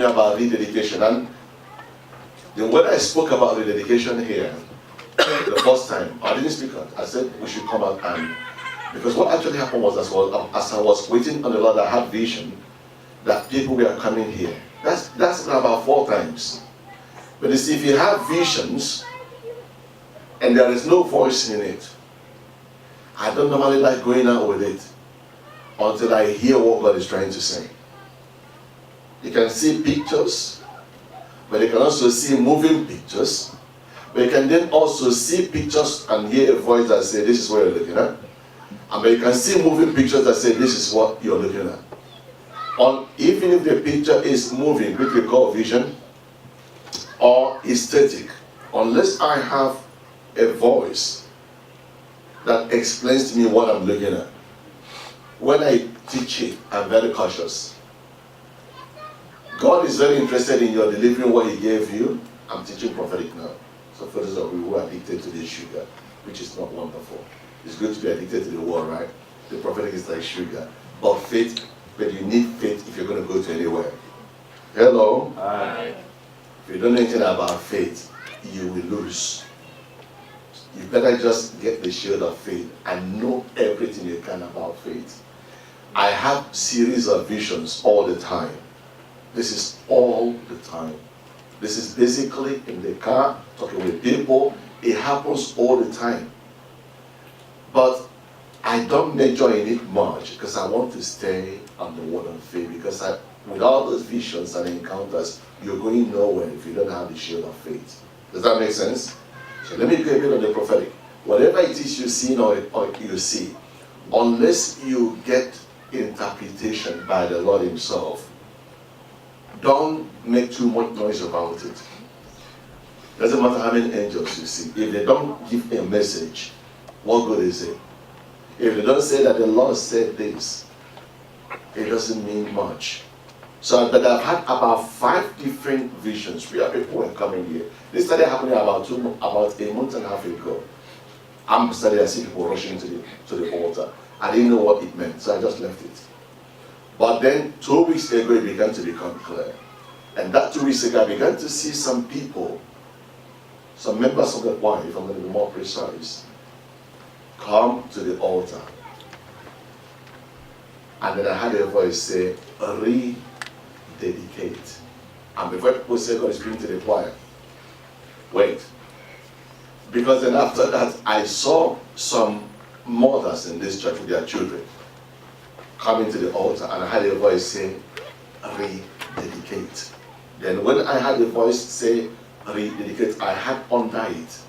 about rededication. And then when I spoke about rededication here, the first time, I didn't speak out. I said we should come out and, because what actually happened was as I was waiting on the Lord, I had vision that people were coming here. That's about 4 times. But you see, if you have visions and there is no voice in it, I don't normally like going out with it until I hear what God is trying to say. You can see pictures, but you can also see moving pictures. But you can then also see pictures and hear a voice that says, this is what you're looking at. And you can see moving pictures that say, this is what you're looking at. Even if the picture is moving, which we call vision, or is static, unless I have a voice that explains to me what I'm looking at. When I teach it, I'm very cautious. God is very interested in your delivering what He gave you. I'm teaching prophetic now. So for those of you who are addicted to this sugar, which is not wonderful. It's good to be addicted to the world, right? The prophetic is like sugar. But faith, but you need faith if you're going to go to anywhere. Hello? Hi. If you don't know anything about faith, you will lose. You better just get the shield of faith and know everything you can about faith. I have series of visions all the time. This is all the time. This is basically in the car, talking with people. It happens all the time. But I don't major in it much because I want to stay on the word of faith. Because with all those visions and encounters, you're going nowhere if you don't have the shield of faith. Does that make sense? So let me go a bit on the prophetic. Whatever it is you see or you see, unless you get interpretation by the Lord Himself, don't make too much noise about it. Doesn't matter how many angels you see. If they don't give a message, what good is it? If they don't say that the Lord said this, it doesn't mean much. So, but I've had about 5 different visions where people were coming here. This started happening about a month and a half ago. I see people rushing to the altar. I didn't know what it meant, so I just left it. But then 2 weeks ago, it began to become clear. And that 2 weeks ago, I began to see some people, some members of the choir, if I'm going to be more precise, come to the altar. And then I heard a voice say, rededicate. And before people say God is speaking to the choir, wait. Because then after that, I saw some mothers in this church with their children coming to the altar, and I heard a voice say, rededicate. Then when I heard the voice say, rededicate, I had under it.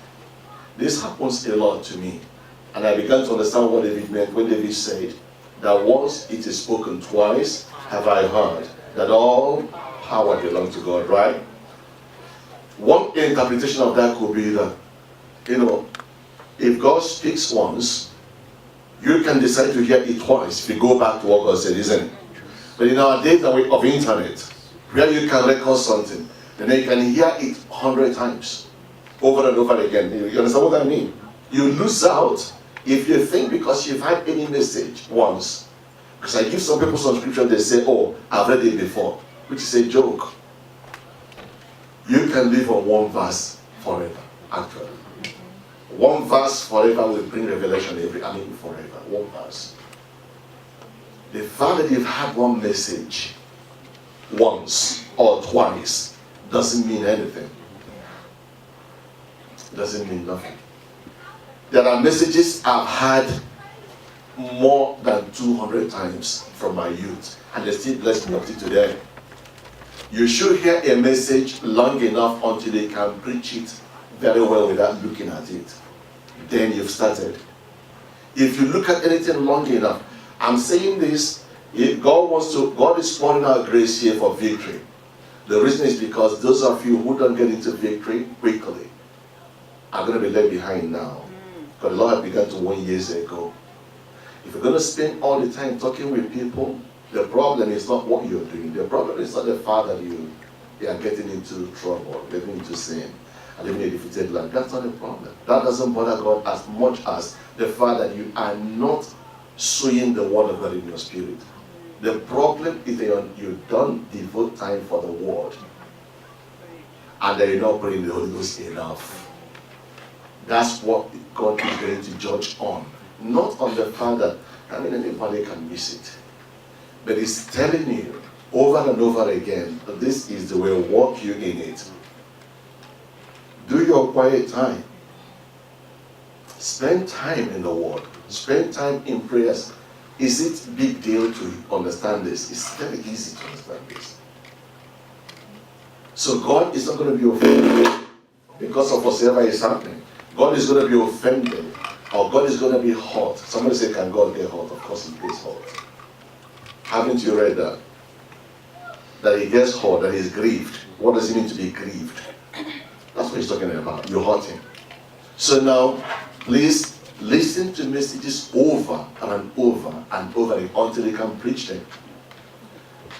This happens a lot to me. And I began to understand what David meant when David said that once it is spoken, twice have I heard that all power belongs to God, right? One interpretation of that could be that, if God speaks once, you can decide to hear it twice if you go back to what God said, isn't it? But in our days of internet, where you can record something, then you can hear it 100 times, over and over again. You understand what I mean? You lose out if you think because you've had any message once. Because I give some people some scripture, they say, oh, I've read it before, which is a joke. You can live on one verse forever, actually. One verse forever will bring revelation forever. One verse. The fact that you've had one message once or twice doesn't mean anything. It doesn't mean nothing. There are messages I've had more than 200 times from my youth, and they still bless me up to today. You should hear a message long enough until they can preach it very well without looking at it. Then you've started. If you look at anything long enough, I'm saying this, God is pouring out grace here for victory. The reason is because those of you who don't get into victory quickly are going to be left behind now. Because the Lord had begun to warn years ago. If you're going to spend all the time talking with people, the problem is not what you're doing. The problem is not the fact that you are getting into trouble, getting into sin, and living a defeated life. That's not the problem. That doesn't bother God as much as the fact that you are not sowing the word of God in your spirit. The problem is that you don't devote time for the word, and that you're not praying the Holy Ghost enough. That's what God is going to judge on. Not on the fact that, anybody can miss it. But He's telling you over and over again that this is the way, walk you in it. Do your quiet time. Spend time in the Word. Spend time in prayers. Is it big deal to understand this? It's very easy to understand this. So God is not going to be offended because of whatever is happening. God is going to be offended, or God is going to be hot. Somebody say, can God get hot? Of course He gets hot. Haven't you read that? That He gets hot, that He's grieved. What does it mean to be grieved? That's what He's talking about. You're hurting. So now, please listen to messages over and over and over until you can preach them.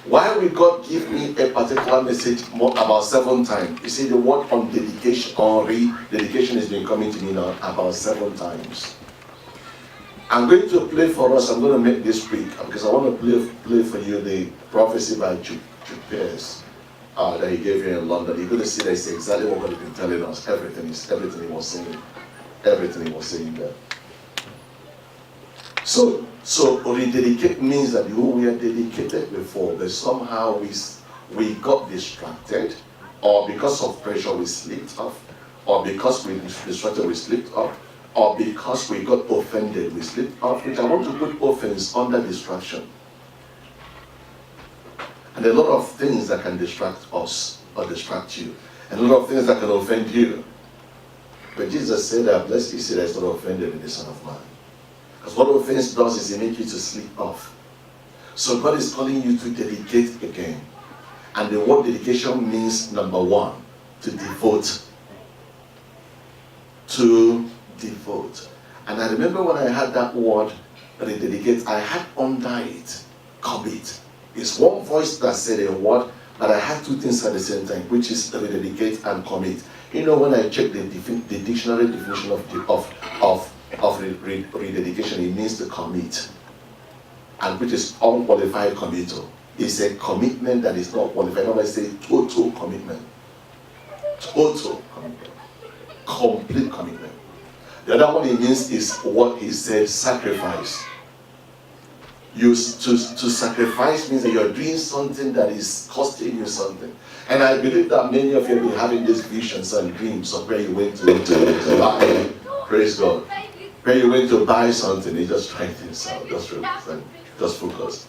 Why will God give me a particular message about 7 times? You see, the word on dedication or rededication has been coming to me now about 7 times. I'm going to play for us. I'm going to make this quick because I want to play for you the prophecy by Jude Pierce that he gave here in London. You're going to see that it's exactly what God has been telling us. Everything he was saying. Everything he was saying there. So rededicate means that we were dedicated before, but somehow we got distracted, or because of pressure we slipped off, or because we distracted we slipped off, or because we got offended we slipped off, which I want to put offense under distraction. And a lot of things that can distract us or distract you, and a lot of things that can offend you. But Jesus said that blessed is he that is not offended in the Son of Man. Because what offense does is it makes you to slip off. So God is calling you to dedicate again. And the word dedication means, number 1, to devote. To devote. And I remember when I had that word, rededicate, I had under it, commit. It's one voice that said a word, but I had 2 things at the same time, which is rededicate and commit. You know, when I check the dictionary definition of rededication, it means to commit, and which is unqualified committal. It's a commitment that is not qualified. I say total commitment. Total commitment. Complete commitment. The other one it means is what he said, sacrifice. To sacrifice means that you're doing something that is costing you something. And I believe that many of you have been having these visions and dreams of where you went to buy. Praise God. Where you went to buy something, you just try things out. Just focus.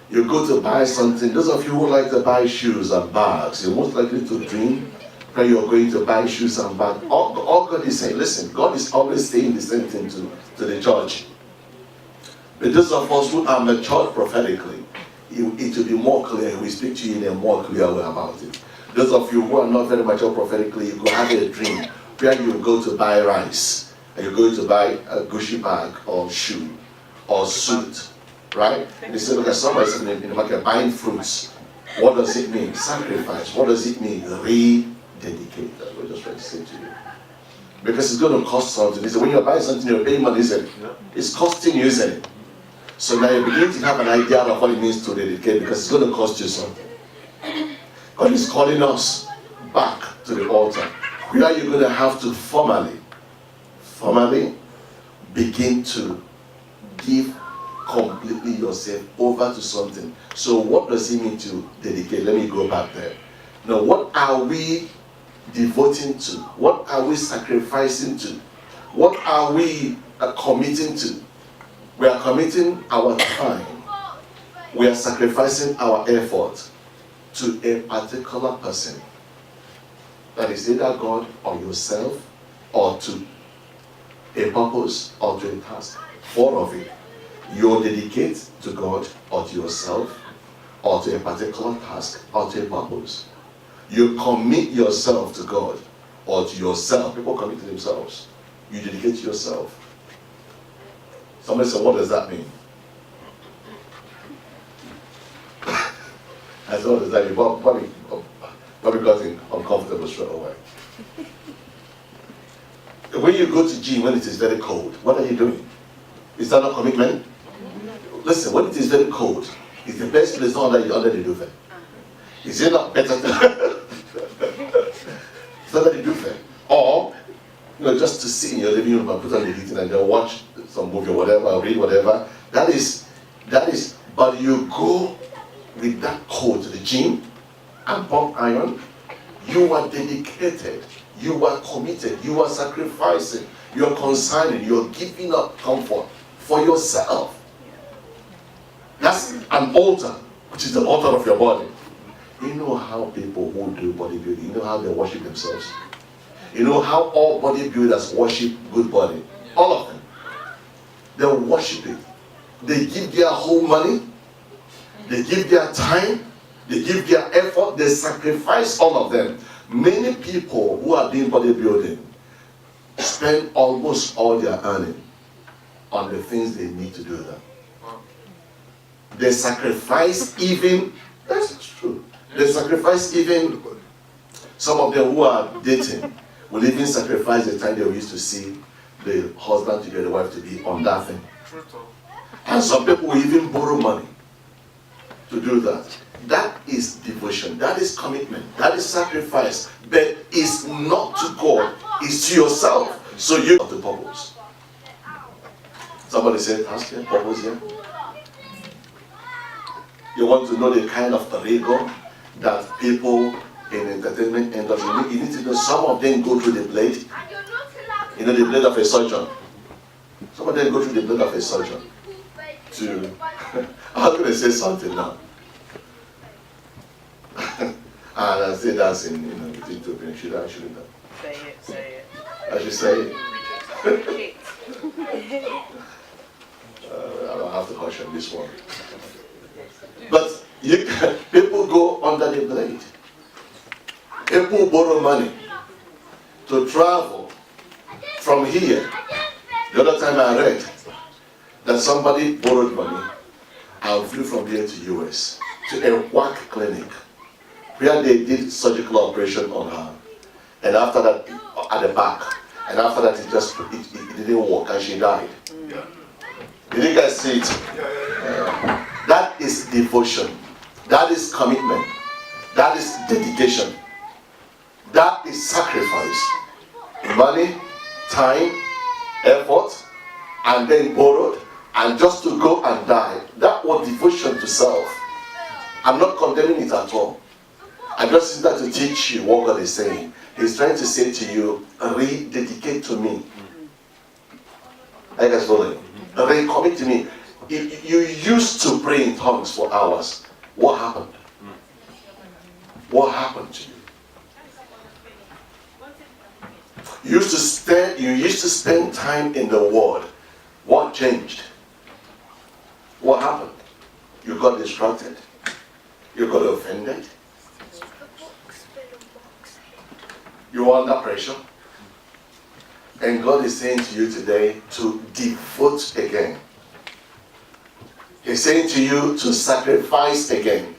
You go to buy something. Those of you who like to buy shoes and bags, you're most likely to dream where you're going to buy shoes and bags. All God is saying, listen, God is always saying the same thing to the church. But those of us who are matured prophetically, it will be more clear. We speak to you in a more clear way about it. Those of you who are not very mature prophetically, you go have a dream where you go to buy rice, and you're going to buy a Gucci bag or shoe or suit, right? And you say, look at somebody in the market buying fruits. What does it mean? Sacrifice. What does it mean? Rededicate. That's what I just trying to say to you. Because it's going to cost something. It's when you're buying something, you're paying money, isn't it? It's costing you, isn't it? So now you begin to have an idea of what it means to dedicate, because it's going to cost you something. God is calling us back to the altar, where you're going to have to formally begin to give completely yourself over to something. So what does it mean to dedicate? Let me go back there. Now, what are we devoting to? What are we sacrificing to? What are we committing to? We are committing our time. We are sacrificing our effort to a particular person. That is either God or yourself, or to a purpose or to a task. 4 of it. You dedicate to God or to yourself, or to a particular task or to a purpose. You commit yourself to God or to yourself. People commit to themselves. You dedicate to yourself. Somebody said, what does that mean? I said, what does that mean? Bobby got uncomfortable straight away. When you go to gym when it is very cold, what are you doing? Is that not commitment? Listen, when it is very cold, It's the best place under the duvet. Is it not better to under the duvet? Or just to sit in your living room and put on the heating and then watch some movie or whatever, read whatever. That is, but you go with that coat to the gym and pump iron. You are dedicated. You are committed. You are sacrificing. You are consigning. You are giving up comfort for yourself. That's an altar, which is the altar of your body. You know how people who do bodybuilding, you know how they worship themselves. You know how all bodybuilders worship good body. All of them. They worship it. They give their whole money. They give their time. They give their effort. They sacrifice all of them. Many people who are doing bodybuilding spend almost all their earning on the things they need to do that. They sacrifice even, that's true. They sacrifice even, some of them who are dating will even sacrifice the time they used to see the husband to get the wife to be on that thing. And some people will even borrow money to do that. That is devotion, that is commitment, that is sacrifice, but it's not to God, it's to yourself. So you have the purpose. Somebody said, ask your purpose here. You want to know the kind of ego that people in entertainment industry, you need to know some of them go through the blade. You know the blade of a surgeon. Some of them go through the blade of a surgeon. I was going to say something now. And I say that's in between two opinions. Should I shouldn't I? Say it. I should say it. I'll have to hush on this one. But people go under the blade. People borrow money to travel from here. The other time I read that somebody borrowed money and flew from here to US to a quack clinic where they did surgical operation on her. And after that, at the back, and after that it didn't work and she died. Yeah. Did you guys see it? That is devotion. That is commitment. That is dedication. That is sacrifice. Money, time, effort, and then borrowed, and just to go and die. That was devotion to self. I'm not condemning it at all. I just need that to teach you what God is saying. He's trying to say to you, rededicate to me. Are you guys following? Recommit to me. You used to pray in tongues for hours. What happened? What happened to you? You used to spend time in the Word. What changed? What happened? You got distracted. You got offended. You were under pressure. And God is saying to you today to devote again. He's saying to you to sacrifice again.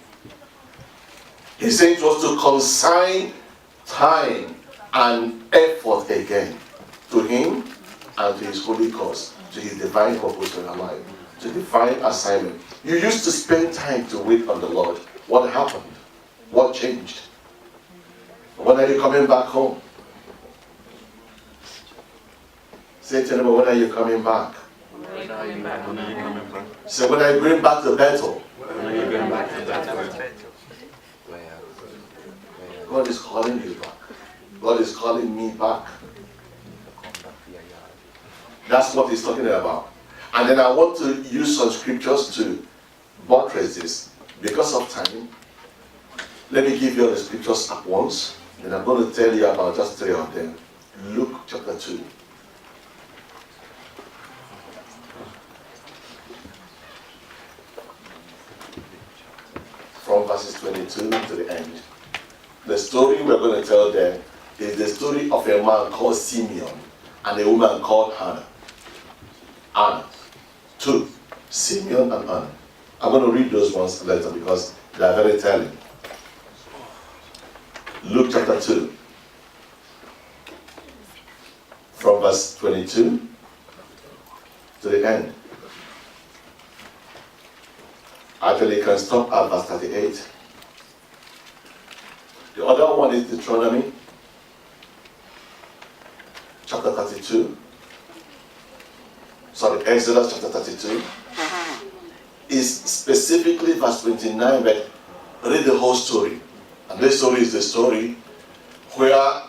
He's saying to us to consign time and effort again to Him and to His holy cause, to His divine purpose in our life, to divine assignment. You used to spend time to wait on the Lord. What happened? What changed? When are you coming back home? Say to them, when are you coming back? When are you coming back? Say, when are you going back to Bethel? When are you going back to Bethel? God is calling you back. God is calling me back. That's what He's talking about. And then I want to use some scriptures to buttress this. Because of time, let me give you all the scriptures at once. And I'm going to tell you about just 3 of them. Luke chapter 2. From verses 22 to the end. The story we're going to tell there is the story of a man called Simeon and a woman called Hannah. Anna. 2. Simeon and Anna. I'm going to read those ones later because they are very telling. Luke chapter 2. From verse 22 to the end. Actually, you can stop at verse 38. The other one is Deuteronomy, chapter 32. Sorry, Exodus chapter 32. Is specifically verse 29, but read the whole story. And this story is the story where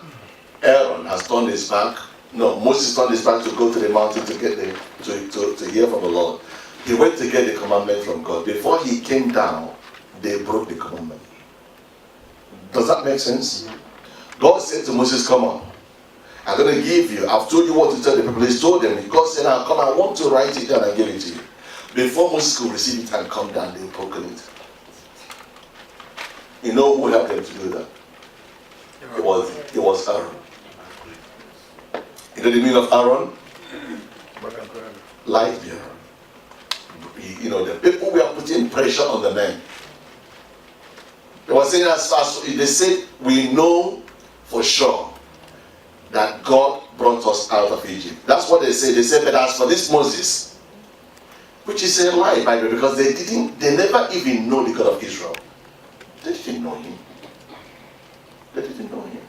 Aaron has turned his back. No, Moses turned his back to go to the mountain to get to hear from the Lord. He went to get the commandment from God. Before he came down, they broke the commandment. Does that make sense? God said to Moses, come on. I'm going to give you, I've told you what to tell the people. He told them, God said, now come, I want to write it down and give it to you. Before Moses could receive it and come down, they broken it. You know who helped them to do that? It was Aaron. You know the meaning of Aaron? Light bearer. You know, the people were putting pressure on the men. They were saying, they said, we know for sure that God brought us out of Egypt. That's what they said. They said, but as for this Moses, which is a lie, by the way, because they never even know the God of Israel. They didn't know him. They didn't know him.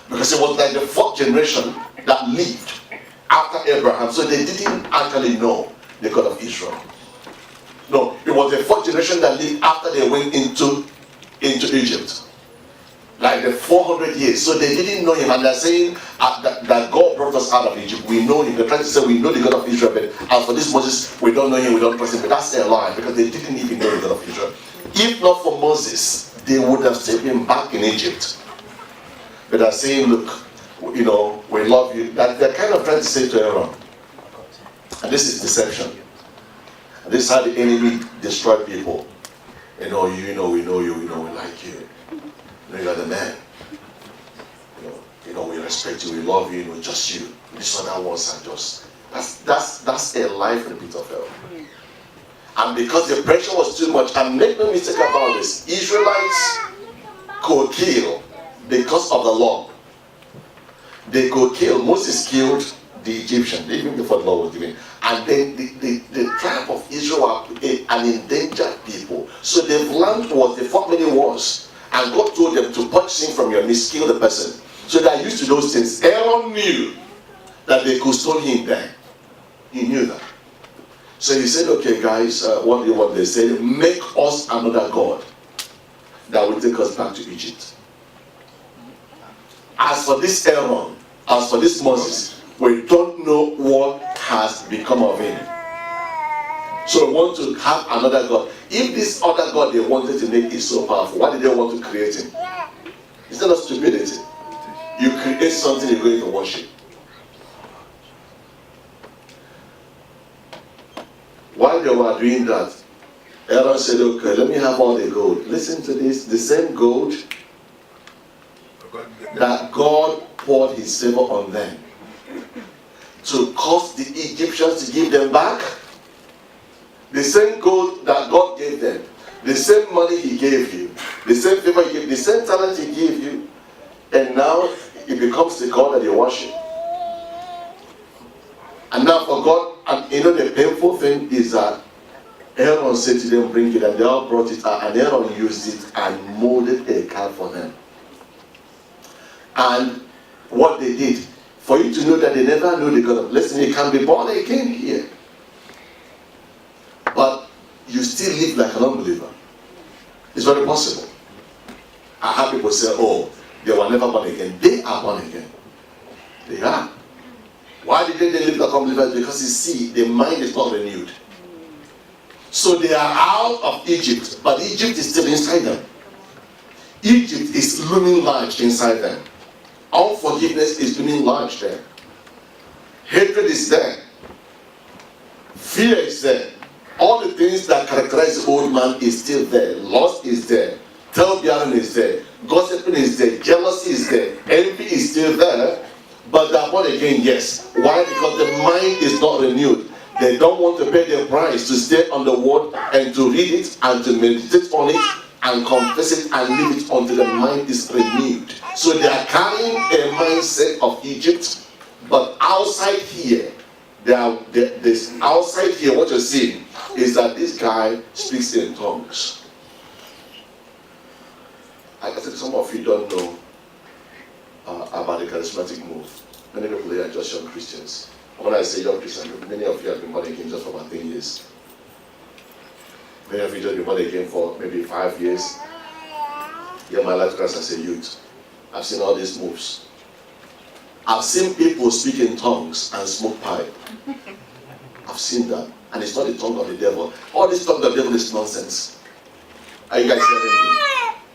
Because it was like the fourth generation that lived after Abraham. So they didn't actually know the God of Israel. No, it was the fourth generation that lived after they went into Egypt. Like the 400 years. So they didn't know him, and they're saying that God brought us out of Egypt. We know him. They're trying to say we know the God of Israel, but as for this Moses, we don't know him, we don't trust him. But that's their lie, because they didn't even know the God of Israel. If not for Moses, they would have still been back in Egypt. But they're saying, look, you know, we love you. That they're kind of trying to say to Aaron, and this is deception. And this is how the enemy destroyed people. We know you, we know you, we like you. You are the man. We respect you, we love you, just you. These other ones are just that's a life in the pit of hell. And because the pressure was too much, and make no mistake about this, Israelites could kill because of the law. They could kill. Moses killed the Egyptian even before the law was given. And then the tribe of Israel were an endangered people. So they've learned what they fought many wars. And God told them to purge sin from your midst, kill the person. So they are used to those things. Aaron knew that they could stone him there. He knew that. So he said, okay guys, what do you want? They said, make us another God that will take us back to Egypt. As for this Aaron, as for this Moses, we don't know what has become of him. So we want to have another God. If this other God they wanted to make is so powerful, why did they want to create him? It's not stupidity. You create something you're going to worship. While they were doing that, Aaron said, okay, let me have all the gold. Listen to this. The same gold that God poured his favor on them to cause the Egyptians to give them back. The same gold that God gave them, the same money he gave you, the same favor he gave, the same talent he gave you, and now it becomes the God that you worship. And now for God, and the painful thing is that Aaron said to them, bring it, and they all brought it out, and Aaron used it and molded a calf for them. And what they did, for you to know that they never knew the God of, listen, you can be born again here, but you still live like an unbeliever. It's very possible. I have people say, oh, they were never born again. They are born again. They are. Why did they live like unbelievers? Because you see, their mind is not renewed. So they are out of Egypt, but Egypt is still inside them. Egypt is looming large inside them. Unforgiveness is looming large there. Hatred is there. Fear is there. All the things that characterize the old man is still there. Lust is there. Tale-bearing is there. Gossiping is there. Jealousy is there. Envy is still there. But they are born again, yes. Why? Because the mind is not renewed. They don't want to pay the price to stay on the word and to read it and to meditate on it and confess it and leave it until the mind is renewed. So they are carrying a mindset of Egypt, but outside here, This outside here, what you're seeing is that this guy speaks in tongues. I said some of you don't know about the charismatic move. Many people here are just young Christians. When I say young Christians, many of you have been born again just for about 10 years. Many of you just been born again for maybe 5 years. You have my life Christ as a youth. I've seen all these moves. I've seen people speak in tongues and smoke pipe. I've seen that. And it's not the tongue of the devil. All this tongue of the devil is nonsense. Are you guys hearing me?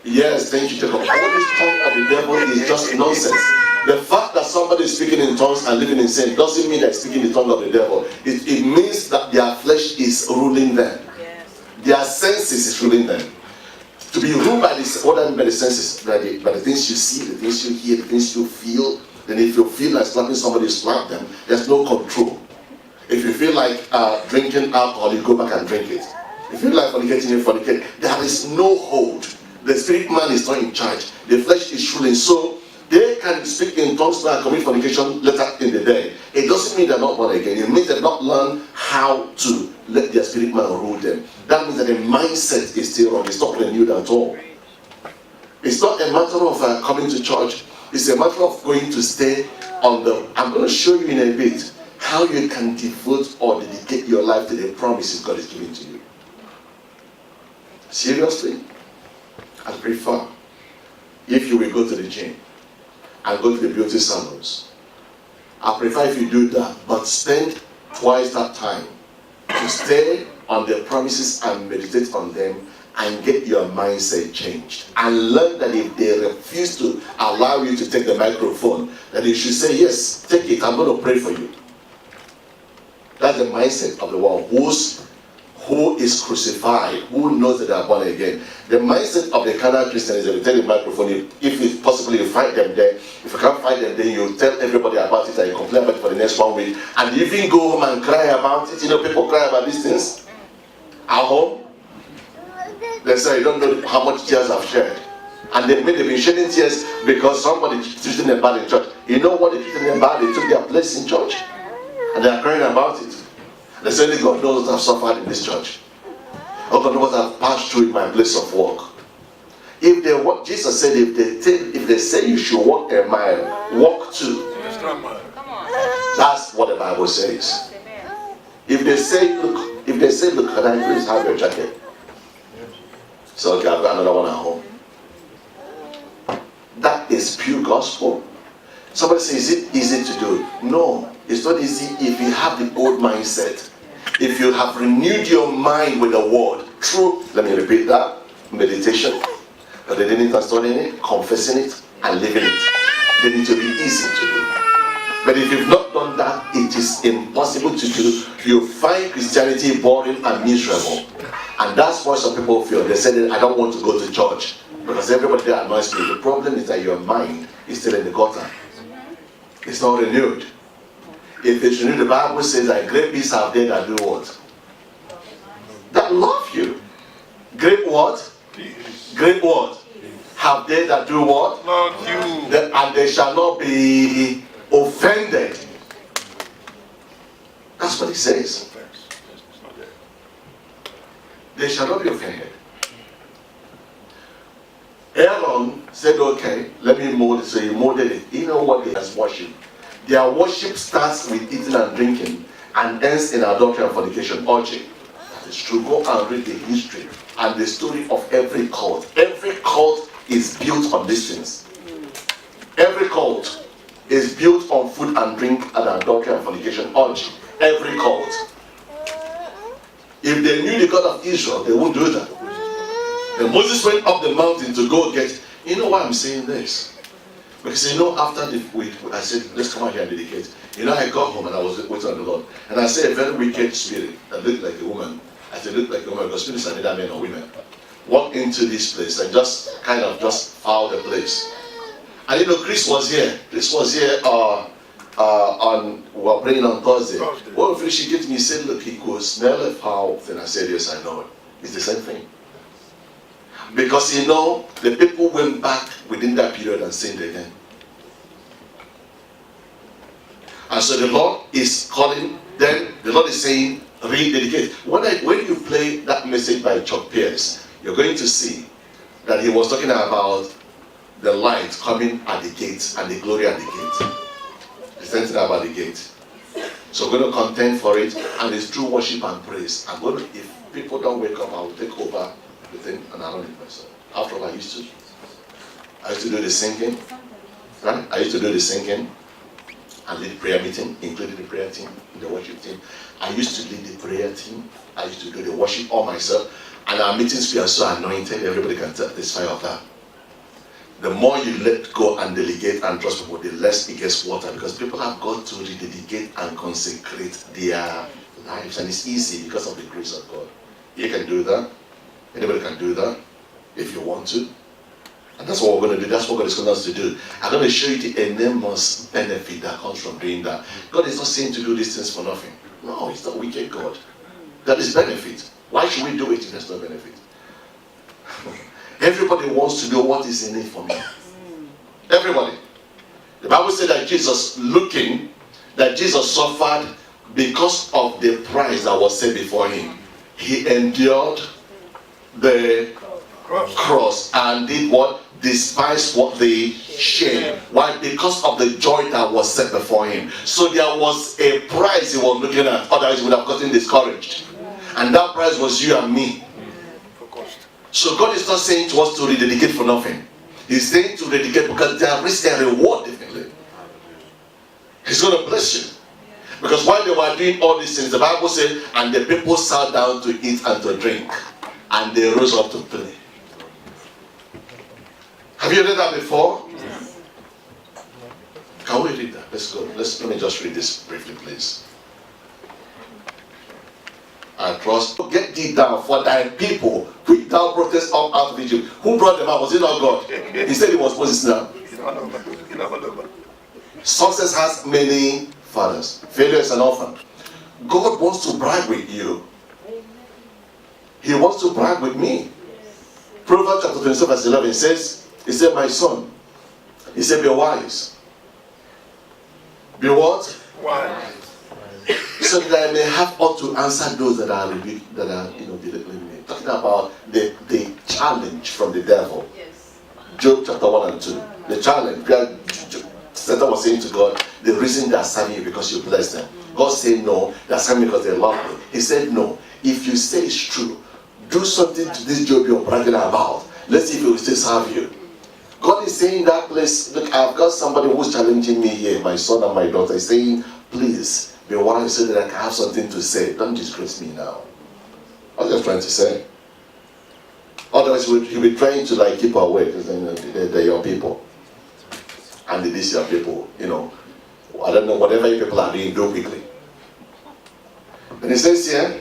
Yes, thank you, Jacob. All this tongue of the devil is just nonsense. The fact that somebody is speaking in tongues and living in sin doesn't mean they're speaking the tongue of the devil. It means that their flesh is ruling them. Yes. Their senses is ruling them. To be ruled by this, what I mean by the senses, by the things you see, the things you hear, the things you feel. Then if you feel like slapping somebody, slap them. There's no control. If you feel like drinking alcohol, you go back and drink it. If you feel like fornicating, you fornicate. There is no hold. The spirit man is not in charge. The flesh is ruling. So they can speak in tongues and commit fornication later in the day. It doesn't mean they're not born again. It means they've not learned how to let their spirit man rule them. That means that the mindset is still wrong. It's not renewed at all. It's not a matter of coming to church. It's a matter of going to stay on the... I'm going to show you in a bit how you can devote or dedicate your life to the promises God is giving to you. Seriously? I prefer if you will go to the gym and go to the beauty salons. I prefer if you do that, but spend twice that time to stay on the promises and meditate on them and get your mindset changed. And learn that if they refuse to allow you to take the microphone, that you should say, yes, take it, I'm going to pray for you. That's the mindset of the one who is crucified, who knows that they are born again. The mindset of the carnal Christian is that you take the microphone, if it's possible, you fight them there. If you can't fight them, then you tell everybody about it and you complain about it for the next 1 week. And you even go home and cry about it. You know, people cry about these things at home. They say, you don't know how much tears I've shed. And they've been shedding tears because somebody treated them bad in church. You know what they treated them bad? They took their place in church. And they are crying about it. They say, only God knows what I've suffered in this church. Oh, God knows what I've passed through in my place of work. If they walk, Jesus said, if they say you should walk a mile, walk 2. That's what the Bible says. If they say, look, can I please have your jacket? So okay, I've got another one at home. That is pure gospel. Somebody says, is it easy to do? No, it's not easy if you have the old mindset. If you have renewed your mind with the word, true, let me repeat that, meditation, but they didn't studying it, confessing it, and living it. They need to be easy to do. But if you've not done that, it is impossible to do. You find Christianity boring and miserable. And that's why some people feel. They say that I don't want to go to church because everybody there annoys me. The problem is that your mind is still in the gutter. It's not renewed. If it's renewed, the Bible says that great peace have they that do what? That love you. Great what? Peace. Great what? Have they that do what? Love you. And they shall not be offended. That's what it says. They shall not be offended. Aaron said, okay, let me mold it. So he molded it. You know what it is worship? Their worship starts with eating and drinking and ends in adultery and fornication, orgy. That is true. Go and read the history and the story of every cult. Every cult is built on these things. Every cult is built on food and drink and adultery and fornication, orgy. Every cult. If they knew the God of Israel, they wouldn't do that. And Moses went up the mountain to go get. You know why I'm saying this? Because after the week, I said, let's come out here and dedicate. I got home and I was waiting on the Lord. And I said, a very wicked spirit that looked like a woman. I said, looked like a woman because spirits are neither men or women. Walked into this place and just fouled the place. And Chris was here. Chris was here we were praying on Thursday. One of she gave me, said, look, he could smell a foul thing. I said, yes, I know it. It's the same thing. Because the people went back within that period and sinned again. And so the Lord is calling Then the Lord is saying, rededicate. When you play that message by Chuck Pierce, you're going to see that he was talking about the light coming at the gates and the glory at the gate. He's talking about the gate. So we're going to contend for it, and it's through worship and praise. If people don't wake up, I will take over within an hour and myself. After all, I used to do the singing, right? I used to do the singing and lead prayer meeting, including the prayer team, the worship team. I used to lead the prayer team. I used to do the worship all myself. And our meetings were so anointed, everybody can testify of that. The more you let go and delegate and trust people, the less it gets water, because people have got to rededicate and consecrate their lives, and it's easy because of the grace of God. You can do that. Anybody can do that if you want to. And that's what we're going to do. That's what God is calling us to do. I'm going to show you the enormous benefit that comes from doing that. God is not saying to do these things for nothing. No, it's not wicked God. That is benefit. Why should we do it if there's no benefit? Everybody wants to know what is in it for me. Everybody. The Bible said that Jesus suffered because of the price that was set before him. He endured the cross and did what? Despised what? The shame. Why? Because of the joy that was set before him. So there was a price he was looking at, otherwise he would have gotten discouraged. And that price was you and me. So God is not saying to us to rededicate for nothing. He's saying to rededicate because there is a reward, definitely. He's going to bless you. Because while they were doing all these things, the Bible said, and the people sat down to eat and to drink, and they rose up to play. Have you read that before? Yes. Can we read that? Let's go. Let me just read this briefly, please. I trust. Get thee down, for thy people, quick thou protest up out of Egypt. Who brought them out? Was it not God? He said it was Moses now. Success has many fathers. Failure is an orphan. God wants to brag with you. He wants to brag with me. Proverbs chapter 27 verse 11 says, he said, my son, he said, be wise. Be what? Wise. So that I may have ought to answer those that are belittling me. Talking about the challenge from the devil. Yes. Job chapter 1 and 2. The challenge. Satan was saying to God, the reason they are serving you because you bless them. God said no, they are serving because they love me. He said no. If you say it's true, do something to this Job you're bragging about. Let's see if he will still serve you. God is saying that place, look, I've got somebody who's challenging me here, my son and my daughter, is saying, please, be wise so that I can have something to say. Don't disgrace me now. I was just trying to say. Otherwise, he'll be trying to keep her away because they're your people. And it is your people, I don't know, whatever your people are doing, do quickly. And he says here,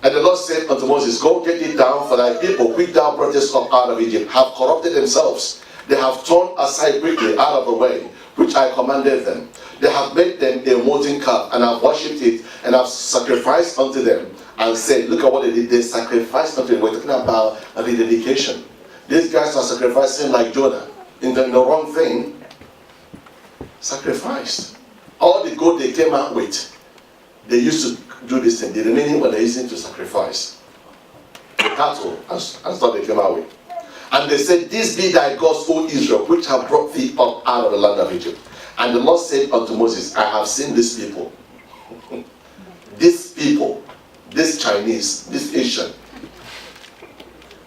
and the Lord said unto Moses, go get it down, for thy people, quick thou brought up out of Egypt, have corrupted themselves. They have turned aside quickly out of the way, which I commanded them. They have made them a molten calf, and have worshipped it, and have sacrificed unto them, and said, look at what they did. They sacrificed unto them. We're talking about rededication. These guys are sacrificing like Jonah, in the wrong thing. Sacrificed. All the gold they came out with, they used to do this thing. The remaining one they used to sacrifice. The cattle and stuff they came out with. And they said, this be thy gods, O Israel, which have brought thee up out of the land of Egypt. And the Lord said unto Moses, I have seen these people. These people, this Chinese, this Asian.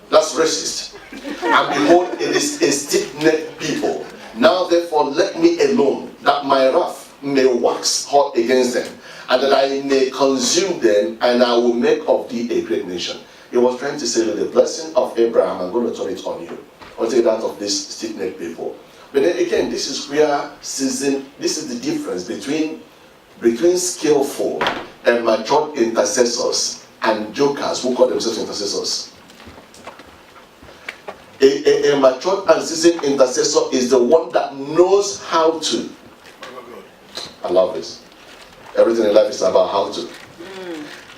That's racist. And behold, it is a stiff-necked people. Now therefore let me alone, that my wrath may wax hot against them, and that I may consume them, and I will make of thee a great nation. He was trying to say that the blessing of Abraham, I'm going to turn it on you. I'll take that of these stiff-necked people. But then again, this is where this is the difference between skillful and matured intercessors and jokers who call themselves intercessors. A matured and seasoned intercessor is the one that knows how to. I love this. Everything in life is about how to.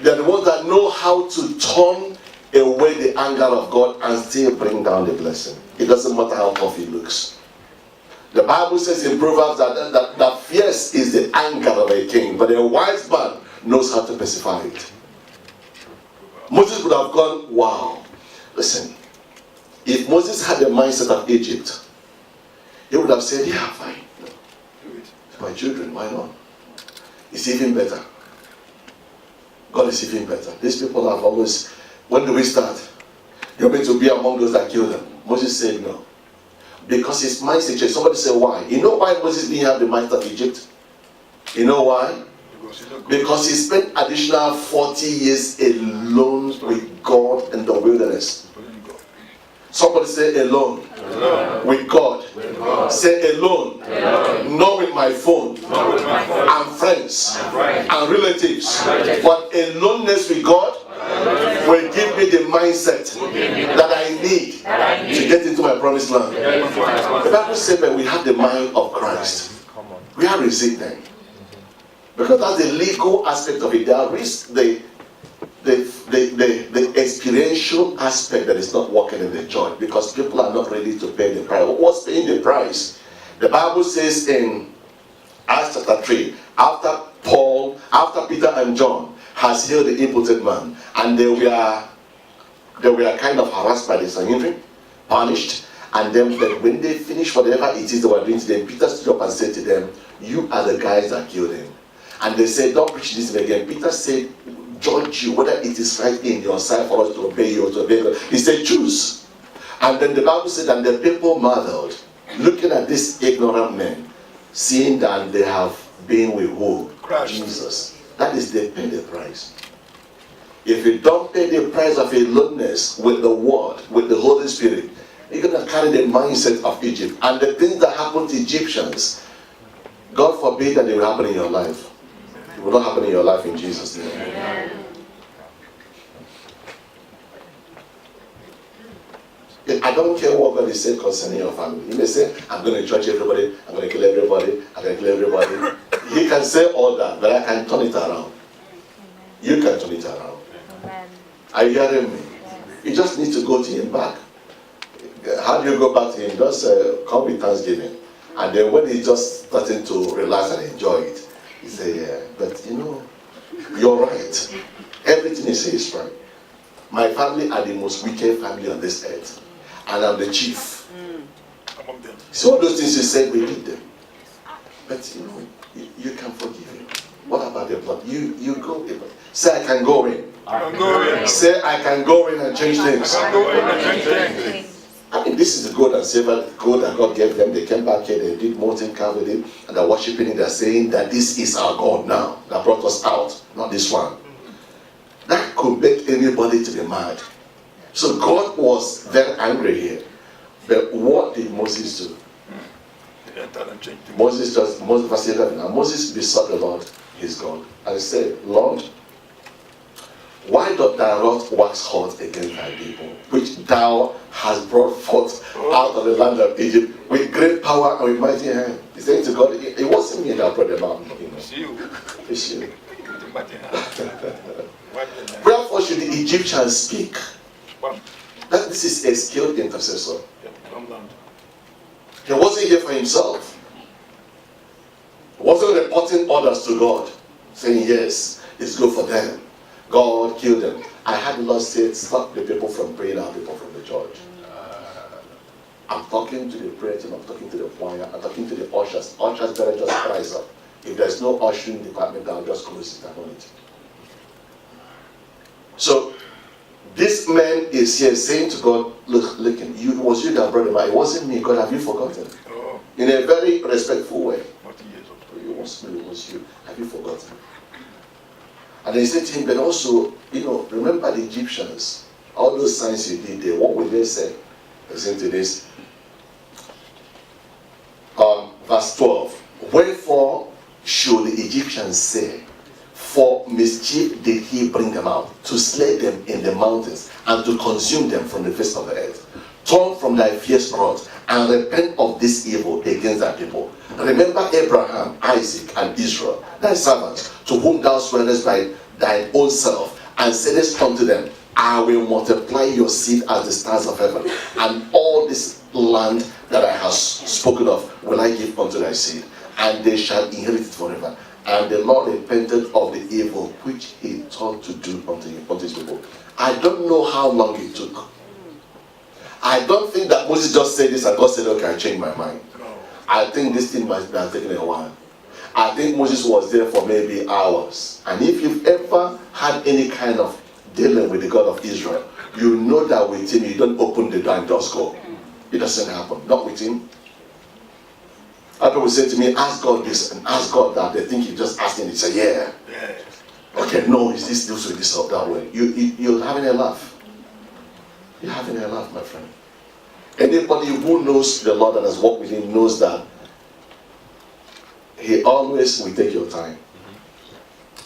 They're the ones that know how to turn away the anger of God and still bring down the blessing. It doesn't matter how tough it looks. The Bible says in Proverbs that fierce is the anger of a king, but a wise man knows how to pacify it. Moses would have gone, wow. Listen, if Moses had the mindset of Egypt, he would have said, yeah, fine. It's my children, why not? It's even better. God is even better. These people have always, when do we start? You're meant to be among those that kill them. Moses said no. Because his mindset changed. Somebody said, why? You know why Moses didn't have the mindset of Egypt? You know why? Because he spent additional 40 years alone with God in the wilderness. Somebody say alone. With God. Say alone. Not with my phone. And friends. And relatives. But aloneness with God will give me the mindset that I need to get into my promised land. The Bible says that we have the mind of Christ. We are resilient. Because that's the legal aspect of it. There is the experiential aspect that is not working in the church because people are not ready to pay the price. What's paying the price? The Bible says in Acts chapter 3, after Peter and John has healed the impotent man, and they were kind of harassed by the Sanhedrin, punished, and then when they finished whatever it is they were doing to them, Peter stood up and said to them, you are the guys that killed him. And they said, don't preach this again. Peter said, judge you whether it is right in your sight for us to obey you or to obey God. He said, choose. And then the Bible said, and the people marveled, looking at these ignorant men, seeing that they have been with who? Jesus. That is, they pay the price. If you don't pay the price of aloneness with the Word, with the Holy Spirit, you're going to carry the mindset of Egypt. And the things that happened to Egyptians, God forbid that they will happen in your life. It will not happen in your life in Jesus' name. Amen. I don't care what God is saying concerning your family. He may say, I'm going to judge everybody, I'm going to kill everybody, I'm going to kill everybody. He can say all that, but I can turn it around. You can turn it around. Amen. Are you hearing me? You just need to go to him back. How do you go back to him? Just come with thanksgiving. And then when he's just starting to relax and enjoy it, he say, yeah, but you know, you're right. Everything he says is right. My family are the most wicked family on this earth. And I'm the chief. Among them. So all those things you said, we did them. But you know, you can forgive him. What about the blood? You go. Say, I can go in. I can go in. Say, I can go in and change things. I can go in and change things. I mean, this is the gold and silver gold that God gave them. They came back here, they did molten calf with him, and they're worshiping him. They're saying that this is our God now that brought us out, not this one. That could make anybody to be mad. So God was very angry here. But what did Moses do? Moses verse 11. And Moses besought the Lord, his God, and he said, Lord, why doth thy wrath wax hot against thy people, which thou hast brought forth out of the land of Egypt with great power and with mighty hand? He said to God, it wasn't me that brought them out. It's you. It's you. Wherefore should the Egyptians speak? That this is a skilled intercessor. He wasn't here for himself. He wasn't reporting orders to God, saying, yes, it's good for them. God killed them. I had the Lord say, stop the people from praying out people from the church. I'm talking to the prayer team, I'm talking to the choir, I'm talking to the ushers. Ushers better just rise up. If there's no ushering department, I'll just close it. I want it. So, this man is here saying to God, look, it was you that brought him out. It wasn't me. God, have you forgotten? In a very respectful way. It was me, it was you. Have you forgotten? And he said to him, but also, remember the Egyptians. All those signs you did there, what will they say? Listen to this. Verse 12. Wherefore should the Egyptians say, for mischief did he bring them out, to slay them in the mountains, and to consume them from the face of the earth. Turn from thy fierce wrath, and repent of this evil against thy people. Remember Abraham, Isaac, and Israel, thy servants, to whom thou swearest by thine own self, and saidest unto them, I will multiply your seed as the stars of heaven, and all this land that I have spoken of will I give unto thy seed, and they shall inherit it forever. And the Lord repented of the evil which he thought to do unto his people. I don't know how long it took. I don't think that Moses just said this and God said, okay, I changed my mind. I think this thing might have taken a while. I think Moses was there for maybe hours. And if you've ever had any kind of dealing with the God of Israel, you know that with him, you don't open the door and just go. It doesn't happen. Not with him. Other people say to me, ask God this and ask God that. They think you're just asking. They say, yeah. Okay, no, is this way, this or that way? You're having a laugh. You're having a laugh, my friend. Anybody who knows the Lord and has walked with him knows that he always will take your time.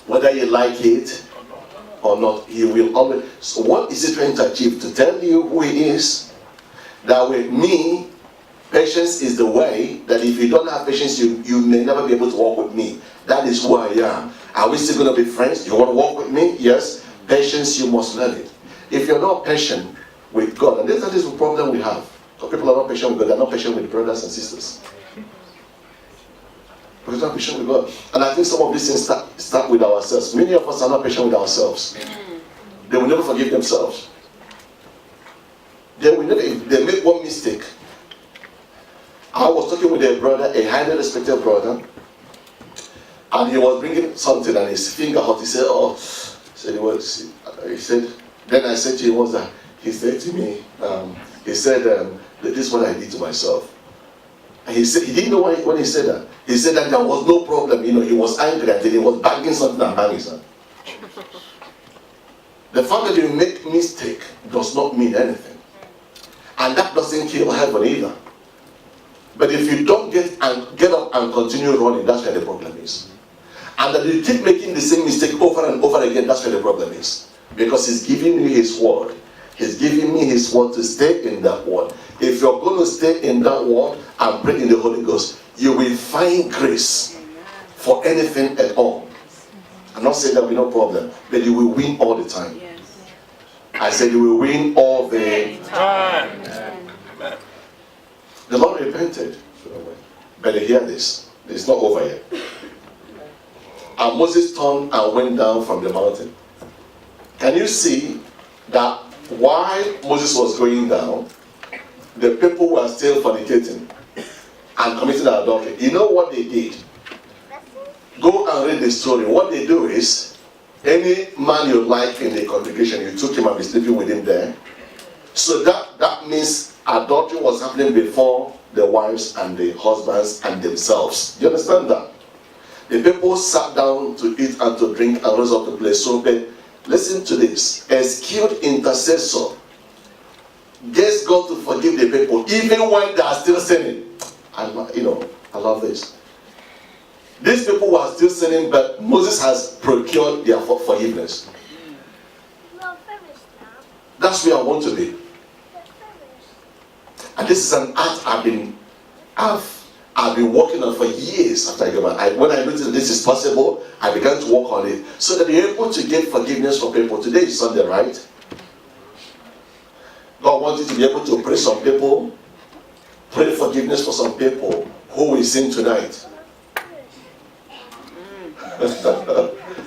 Whether you like it or not, he will always. So what is he trying to achieve? To tell you who he is? That with me, patience is the way that if you don't have patience, you may never be able to walk with me. That is who I am. Are we still going to be friends? You want to walk with me? Yes. Patience, you must learn it. If you're not patient with God, and that is the problem we have. So people are not patient with God, they're not patient with brothers and sisters. Because they're not patient with God. And I think some of these things start with ourselves. Many of us are not patient with ourselves. They will never forgive themselves. They will never, if they make one mistake. I was talking with a brother, a highly respected brother, and he was bringing something and his finger hurt. He said, oh, he said, then I said to him, what's that? He said to me, that this is what I did to myself. And he said, he didn't know when he said that. He said that there was no problem. He was angry and he was banging something and banging something. The fact that you make mistake does not mean anything. And that doesn't kill heaven either. But if you don't get up and continue running, that's where the problem is. And that you keep making the same mistake over and over again, that's where the problem is. Because he's giving you his word. He's giving me his word to stay in that word. If you're going to stay in that word and pray in the Holy Ghost, you will find grace for anything at all. I'm not saying there will be no problem, but you will win all the time. I said you will win all the time. The Lord repented. But hear this. It's not over yet. And Moses turned and went down from the mountain. Can you see that while Moses was going down, the people were still fornicating and committing adultery? You know what they did? Go and read the story. What they do is, any man you like in the congregation, you took him and be sleeping with him there. So that means adultery was happening before the wives and the husbands and themselves. You understand that? The people sat down to eat and to drink and rose up to play. So listen to this. A skilled intercessor gets God to forgive the people even when they are still sinning. I love this. These people were still sinning, but Moses has procured their forgiveness. That's where I want to be. And this is an art I've been working on for years after I got married. When I noticed this is possible, I began to work on it so that you're able to get forgiveness for people. Today is Sunday, right? God wants you to be able to pray some people, pray forgiveness for some people who will sin tonight.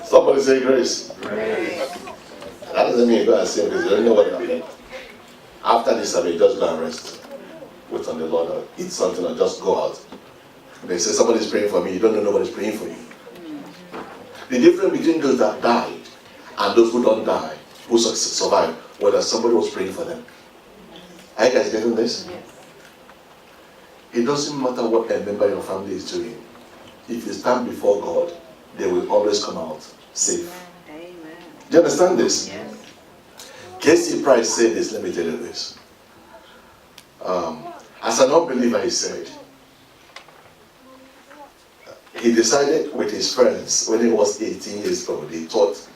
Somebody say grace. That doesn't mean you go and sin because you don't know what happened. After this, I mean, just go and rest. Wait on the Lord and eat something and just go out. They say somebody's praying for me, you don't know nobody's praying for you. The difference between those that died and those who don't die, who survive, was that somebody was praying for them. Are you guys getting this? Yes. It doesn't matter what a member of your family is doing. If you stand before God, they will always come out safe. Amen. Do you understand this? Yes. Casey Price said this, let me tell you this. As an unbeliever, he said, he decided with his friends when he was 18 years old, he thought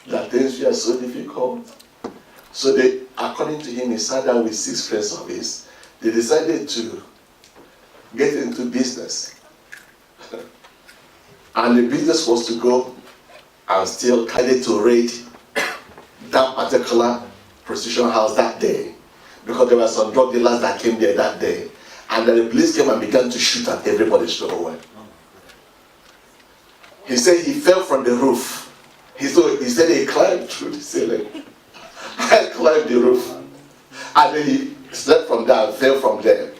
that things were so difficult. So they, according to him, he sat down with 6 friends of his. They decided to get into business. And the business was to go and steal, kind to raid that particular prostitution house that day because there were some drug dealers that came there that day, and then the police came and began to shoot at everybody straight away. He said he fell from the roof. He said he climbed through the ceiling. I climbed the roof, and then he slept from there and fell from there,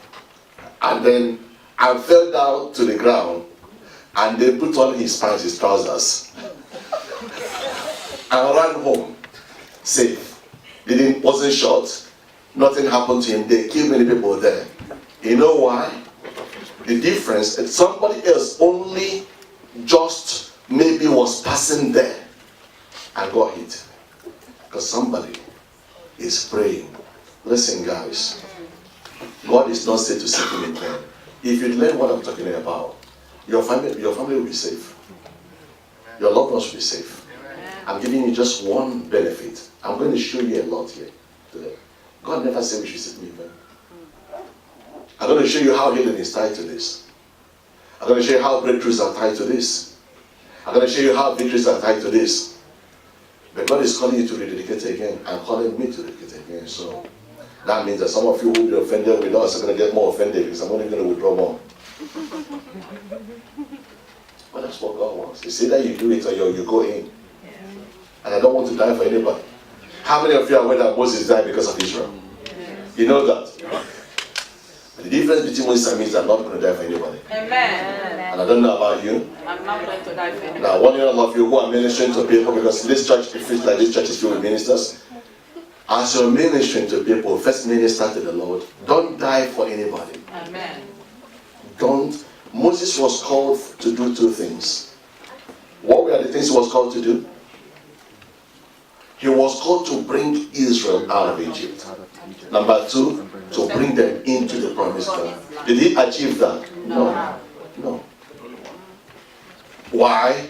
and then I fell down to the ground, and they put on his pants, his trousers, and ran home safe. Wasn't shot. Nothing happened to him. They killed many people there. You know why? The difference is somebody else only just maybe was passing there and got hit. Because somebody is praying. Listen, guys. God is not said to seek him in vain. If you learn what I'm talking about, your family will be safe. Your loved ones will be safe. I'm giving you just one benefit. I'm going to show you a lot here today. God never said we should seek him in vain. I'm going to show you how healing is tied to this. I'm going to show you how breakthroughs are tied to this. I'm going to show you how victories are tied to this. But God is calling you to rededicate again and calling me to rededicate again. So that means that some of you who will be offended with us are going to get more offended because I'm only going to withdraw more. But that's what God wants. He said that you do it or you go in. And I don't want to die for anybody. How many of you are aware that Moses died because of Israel? You know that. But the difference between Moses and me is I'm not going to die for anybody. Amen. And I don't know about you. I'm not going to die for anybody. Now, one all of you who are ministering to people, because this church, it feels like this church is filled with ministers. As you're ministering to people, first minister to the Lord. Don't die for anybody. Amen. Don't. Moses was called to do two things. What were the things he was called to do? He was called to bring Israel out of Egypt. Number two, to bring them into the promised land. Did he achieve that? No. No. Why?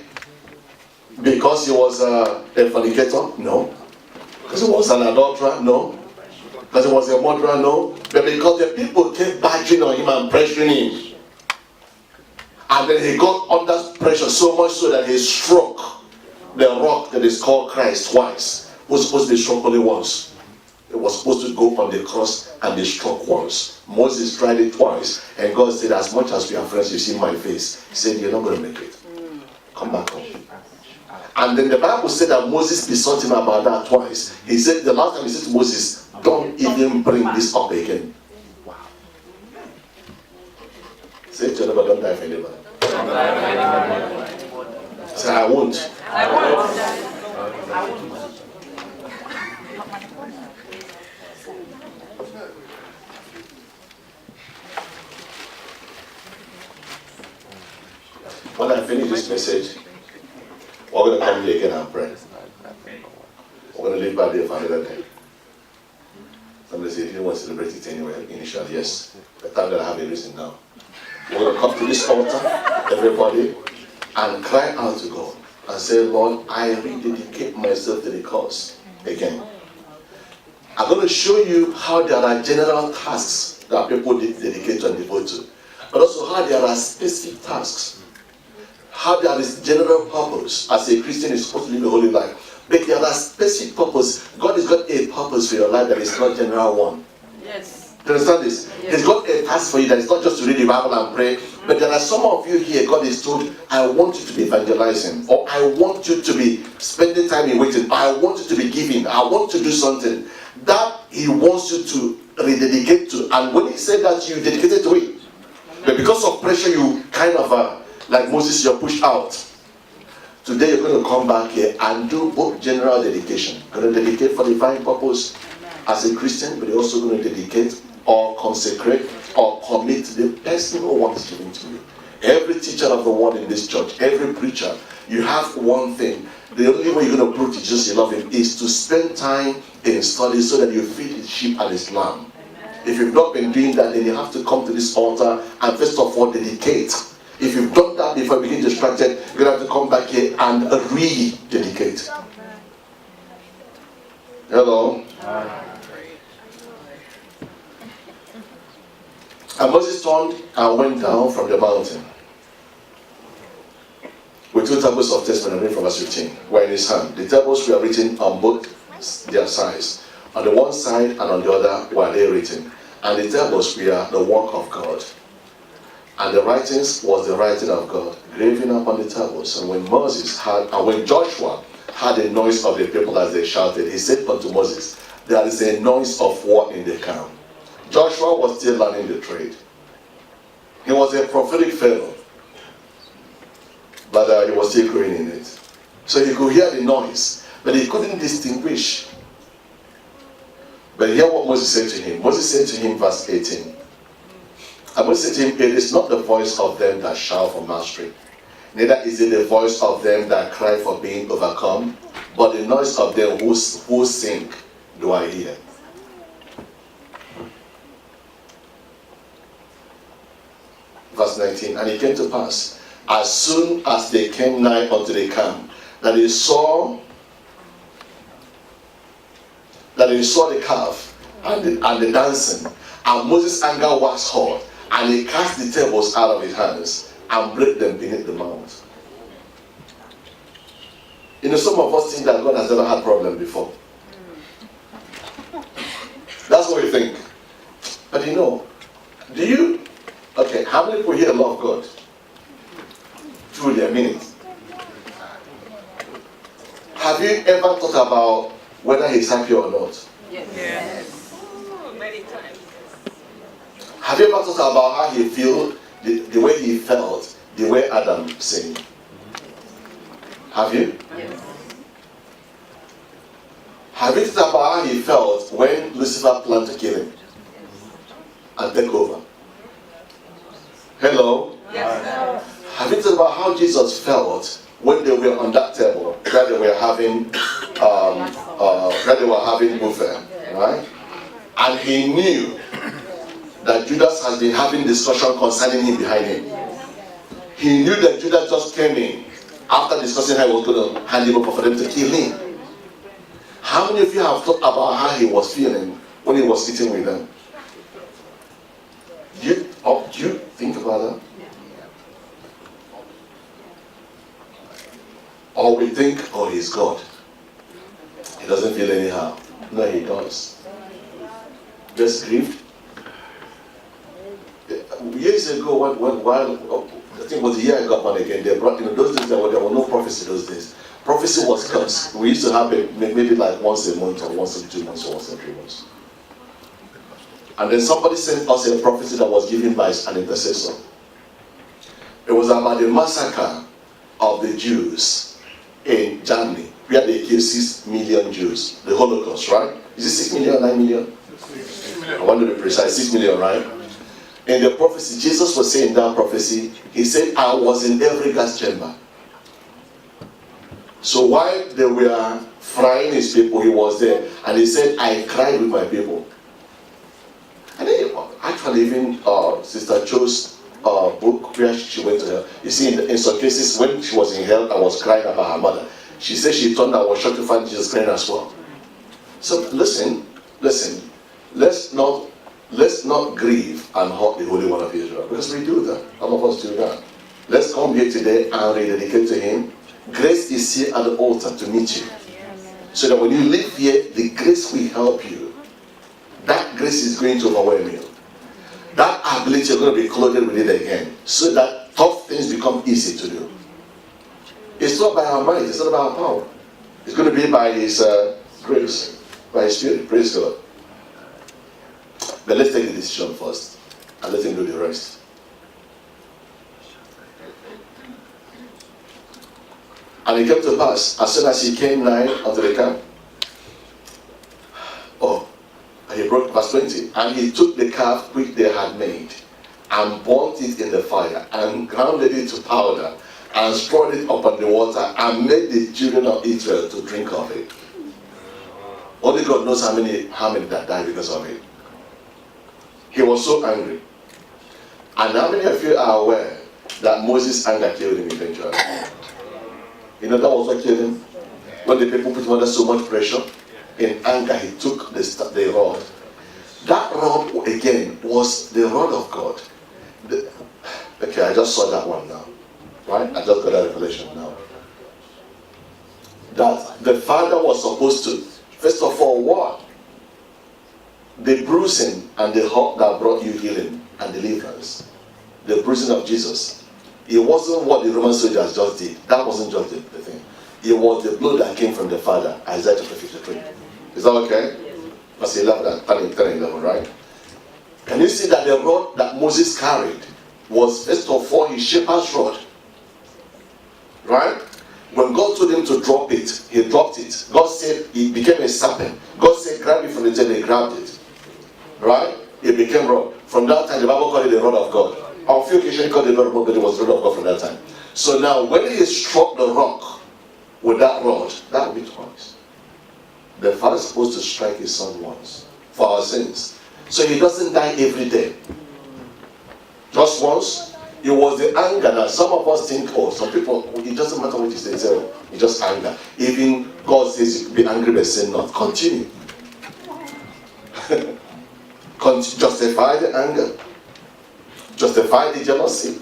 Because he was a fornicator? No. Because he was an adulterer? No. Because he was a murderer? No. But because the people kept badgering on him and pressuring him. And then he got under pressure so much so that he struck the rock that is called Christ twice. It was supposed to be struck only once. It was supposed to go on the cross and be struck once. Moses tried it twice. And God said, as much as we are friends, you see my face. He said, you're not going to make it. Come back home. And then the Bible said that Moses besought him about that twice. He said, the last time he said to Moses, don't even bring this up again. Wow. Say to anybody, don't die for anybody. Say, I won't. I won't. I won't. When I finish this message, we're going to come here again and pray. We're going to live by day for another day. Somebody said, you didn't want to celebrate it anyway, initially, yes. But I'm going to have a reason now. We're going to come to this altar, everybody, and cry out to God and say, Lord, I rededicate myself to the cause again. I'm going to show you how there are general tasks that people dedicate and devote to, but also how there are specific tasks. How there is general purpose. As a Christian, you're supposed to live a holy life. But there are specific purpose. God has got a purpose for your life that is not general one. Yes. Do you understand this? Yes. He's got a task for you that is not just to read the Bible and pray. But there are some of you here, God is told, I want you to be evangelizing. Or I want you to be spending time in waiting. Or I want you to be giving. I want to do something. That He wants you to rededicate to. And when He said that, you dedicated to it. But because of pressure, you kind of like Moses, you're pushed out. Today you're going to come back here and do both general dedication. You're going to dedicate for divine purpose as a Christian, but you're also going to dedicate or consecrate or commit to the person who wants to given to you. Every teacher of the word in this church, every preacher, you have one thing. The only way you're going to prove to Jesus you love Him is to spend time in study so that you feed His sheep and His lamb. If you've not been doing that, then you have to come to this altar and first of all dedicate. If you've done that before you begin distracted, you're going to have to come back here and rededicate. Hello? And Moses turned and went down from the mountain with two tablets of testimony from verse 15 were in his hand. The tablets were written on both their size. On the one side and on the other were they written. And the tables were the work of God. And the writings was the writing of God, graven upon the tables. And when Joshua heard the noise of the people as they shouted, he said unto Moses, there is a noise of war in the camp. Joshua was still learning the trade. He was a prophetic fellow, but he was still growing in it. So he could hear the noise, but he couldn't distinguish. But hear what Moses said to him. Moses said to him, verse 18. And Moses said to him, it is not the voice of them that shout for mastery, neither is it the voice of them that cry for being overcome, but the noise of them who sing do I hear. Verse 19, and it came to pass, as soon as they came nigh unto the camp, that they saw the calf and the dancing, and Moses' anger was hot, and he cast the tables out of his hands and break them beneath the mount. You know, some of us think that God has never had problem before. That's what we think. But you know, how many people here love God? Truly, I mean it. Have you ever thought about whether he's happy or not? Yes. Many times. Have you ever thought about how he felt, the way he felt, the way Adam sinned? Have you? Yes. Have you thought about how he felt when Lucifer planned to kill him and take over? Hello? Yes. Have you thought about how Jesus felt when they were on that table where they were having buffet, right? And he knew that Judas has been having discussion concerning him behind him. He knew that Judas just came in after discussing how he was going to hand him over for them to kill him. How many of you have thought about how he was feeling when he was sitting with them? Do you think about that? Or we think, oh, he's God. He doesn't feel anyhow. No, he does. Just grieved. Years ago, while I think it was a year I got born again, they brought, those days there were no prophecy those days. Prophecy was cursed. We used to have it maybe like once a month or once in 2 months or once in 3 months. And then somebody sent us a prophecy that was given by an intercessor. It was about the massacre of the Jews in Germany, where they killed 6 million Jews. The Holocaust, right? Is it 6 million or 9 million? 6 million. I want to be precise, 6 million, right? In the prophecy, Jesus was saying that prophecy, he said, I was in every gas chamber. So while they were frying his people, he was there. And he said, I cried with my people. And then actually even Sister Cho's book where she went to hell, you see in some cases when she was in hell and was crying about her mother, she said she turned and was shocked to find Jesus crying as well. So listen, let's not grieve and hurt the Holy One of Israel, because we do that. All of us do that. Let's come here today and rededicate to him. Grace is here at the altar to meet you. So that when you live here, the grace will help you. That grace is going to overwhelm you. That ability, you're going to be clothed with it again. So that tough things become easy to do. It's not by our might, it's not by our power. It's going to be by his grace, by his spirit. Praise God. But let's take the decision first and let him do the rest. And it came to pass, as soon as he came nigh unto the camp, he broke verse 20, and he took the calf which they had made, and burnt it in the fire, and grounded it to powder, and spread it upon the water, and made the children of Israel to drink of it. Only God knows how many that died because of it. He was so angry. And how many of you are aware that Moses' anger killed him eventually? You know that was what killed him? When the people put him under so much pressure, in anger he took the rod. That rod again was the rod of God. Okay, I just saw that one now. Right? I just got that revelation now. That the father was supposed to First of all, what? The bruising and the hurt that brought you healing and deliverance. The bruising of Jesus. It wasn't what the Roman soldiers just did. That wasn't just the thing. It was the blood that came from the Father. Isaiah chapter 53. Is that okay? Verse 11 and 10 and 11, right? Can you see that the rod that Moses carried was first of all his shepherd's rod? Right? When God told him to drop it, he dropped it. God said it became a serpent. God said grab it from the tail, he grabbed it. Right? It became rod. From that time, the Bible called it the rod of God. On a few occasions, called it the rod of God, but it was the rod of God from that time. So now, when he struck the rock with that rod, that would be twice. The Father is supposed to strike his Son once for our sins. So he doesn't die every day. Just once. It was the anger that some of us think, oh, some people, it doesn't matter what you say, it's just anger. Even God says you can be angry but sin not. Continue. Justify the anger. Justify the jealousy.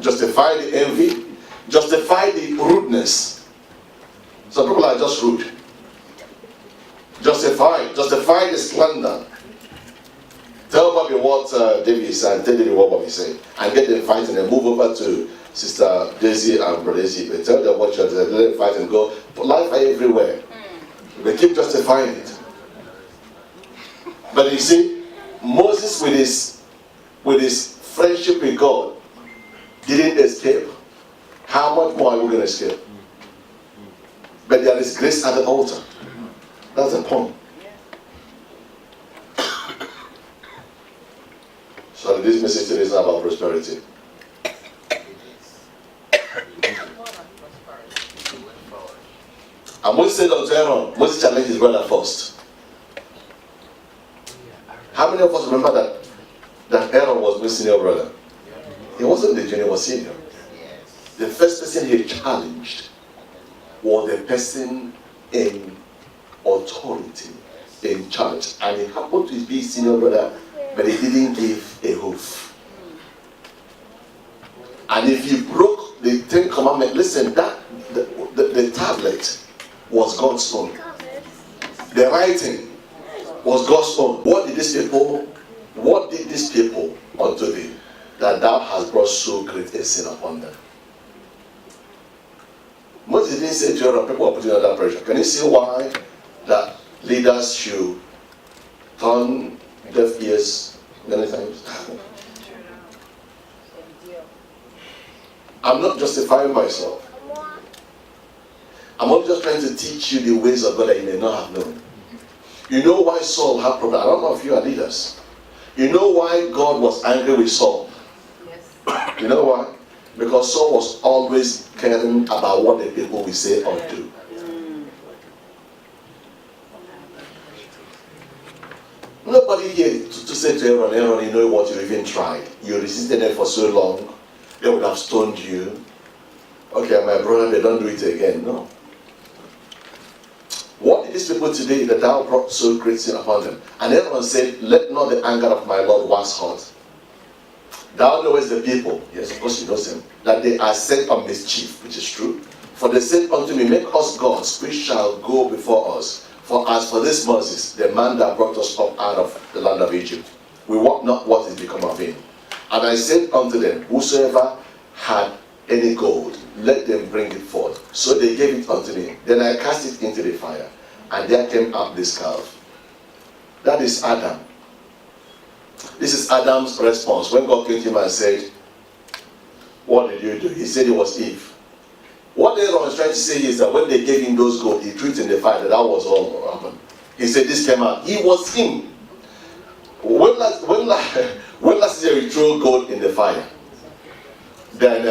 Justify the envy. Justify the rudeness. Some people are just rude. Justify the slander. Tell Bobby what David said, tell David what Bobby said, and get them fighting and move over to Sister Daisy and Brother Daisy. Tell them what church, let them fight and go. But life are everywhere. They keep justifying it. But you see, Moses with his friendship with God didn't escape. How much more are we going to escape? But there is grace at the altar. That's the point. So this message today is not about prosperity. And Moses said unto Aaron, Moses challenged his brother first. How many of us remember that Aaron was my senior brother? He wasn't the junior, he was senior. The first person he challenged was the person in authority, in charge. And he happened to be his senior brother, but he didn't give a hoof. And if you broke the 10 Commandments, listen, that the tablet was God's own. The writing was God's own. What did these people unto thee, that thou hast brought so great a sin upon them? Moses didn't say to Aaron, people are putting under pressure. Can you see why that leaders should turn deaf ears many times? I'm not justifying myself. I'm only just trying to teach you the ways of God that you may not have known. You know why Saul had problems? I don't know if you are leaders. You know why God was angry with Saul? Yes. You know why? Because Saul was always caring about what the people will say or do. Nobody here to say to Aaron, you know what, you even tried. You resisted them for so long, they would have stoned you. Okay, my brother, they don't do it again. No. What did these people today that thou brought so great sin upon them? And Aaron said, let not the anger of my Lord wax hot. Thou knowest the people, yes, of course he knows them, that they are set on mischief, which is true. For they said unto me, make us gods, which shall go before us. For as for this Moses, the man that brought us up out of the land of Egypt, we wot not what is become of him. And I said unto them, whosoever had any gold, let them bring it forth. So they gave it unto me. Then I cast it into the fire, and there came out this calf. That is Adam. This is Adam's response. When God came to him and said, what did you do? He said it was Eve. What Aaron was trying to say is that when they gave him those gold, he threw it in the fire. That was all what happened. He said this came out. He was him. When last year he threw gold in the fire, then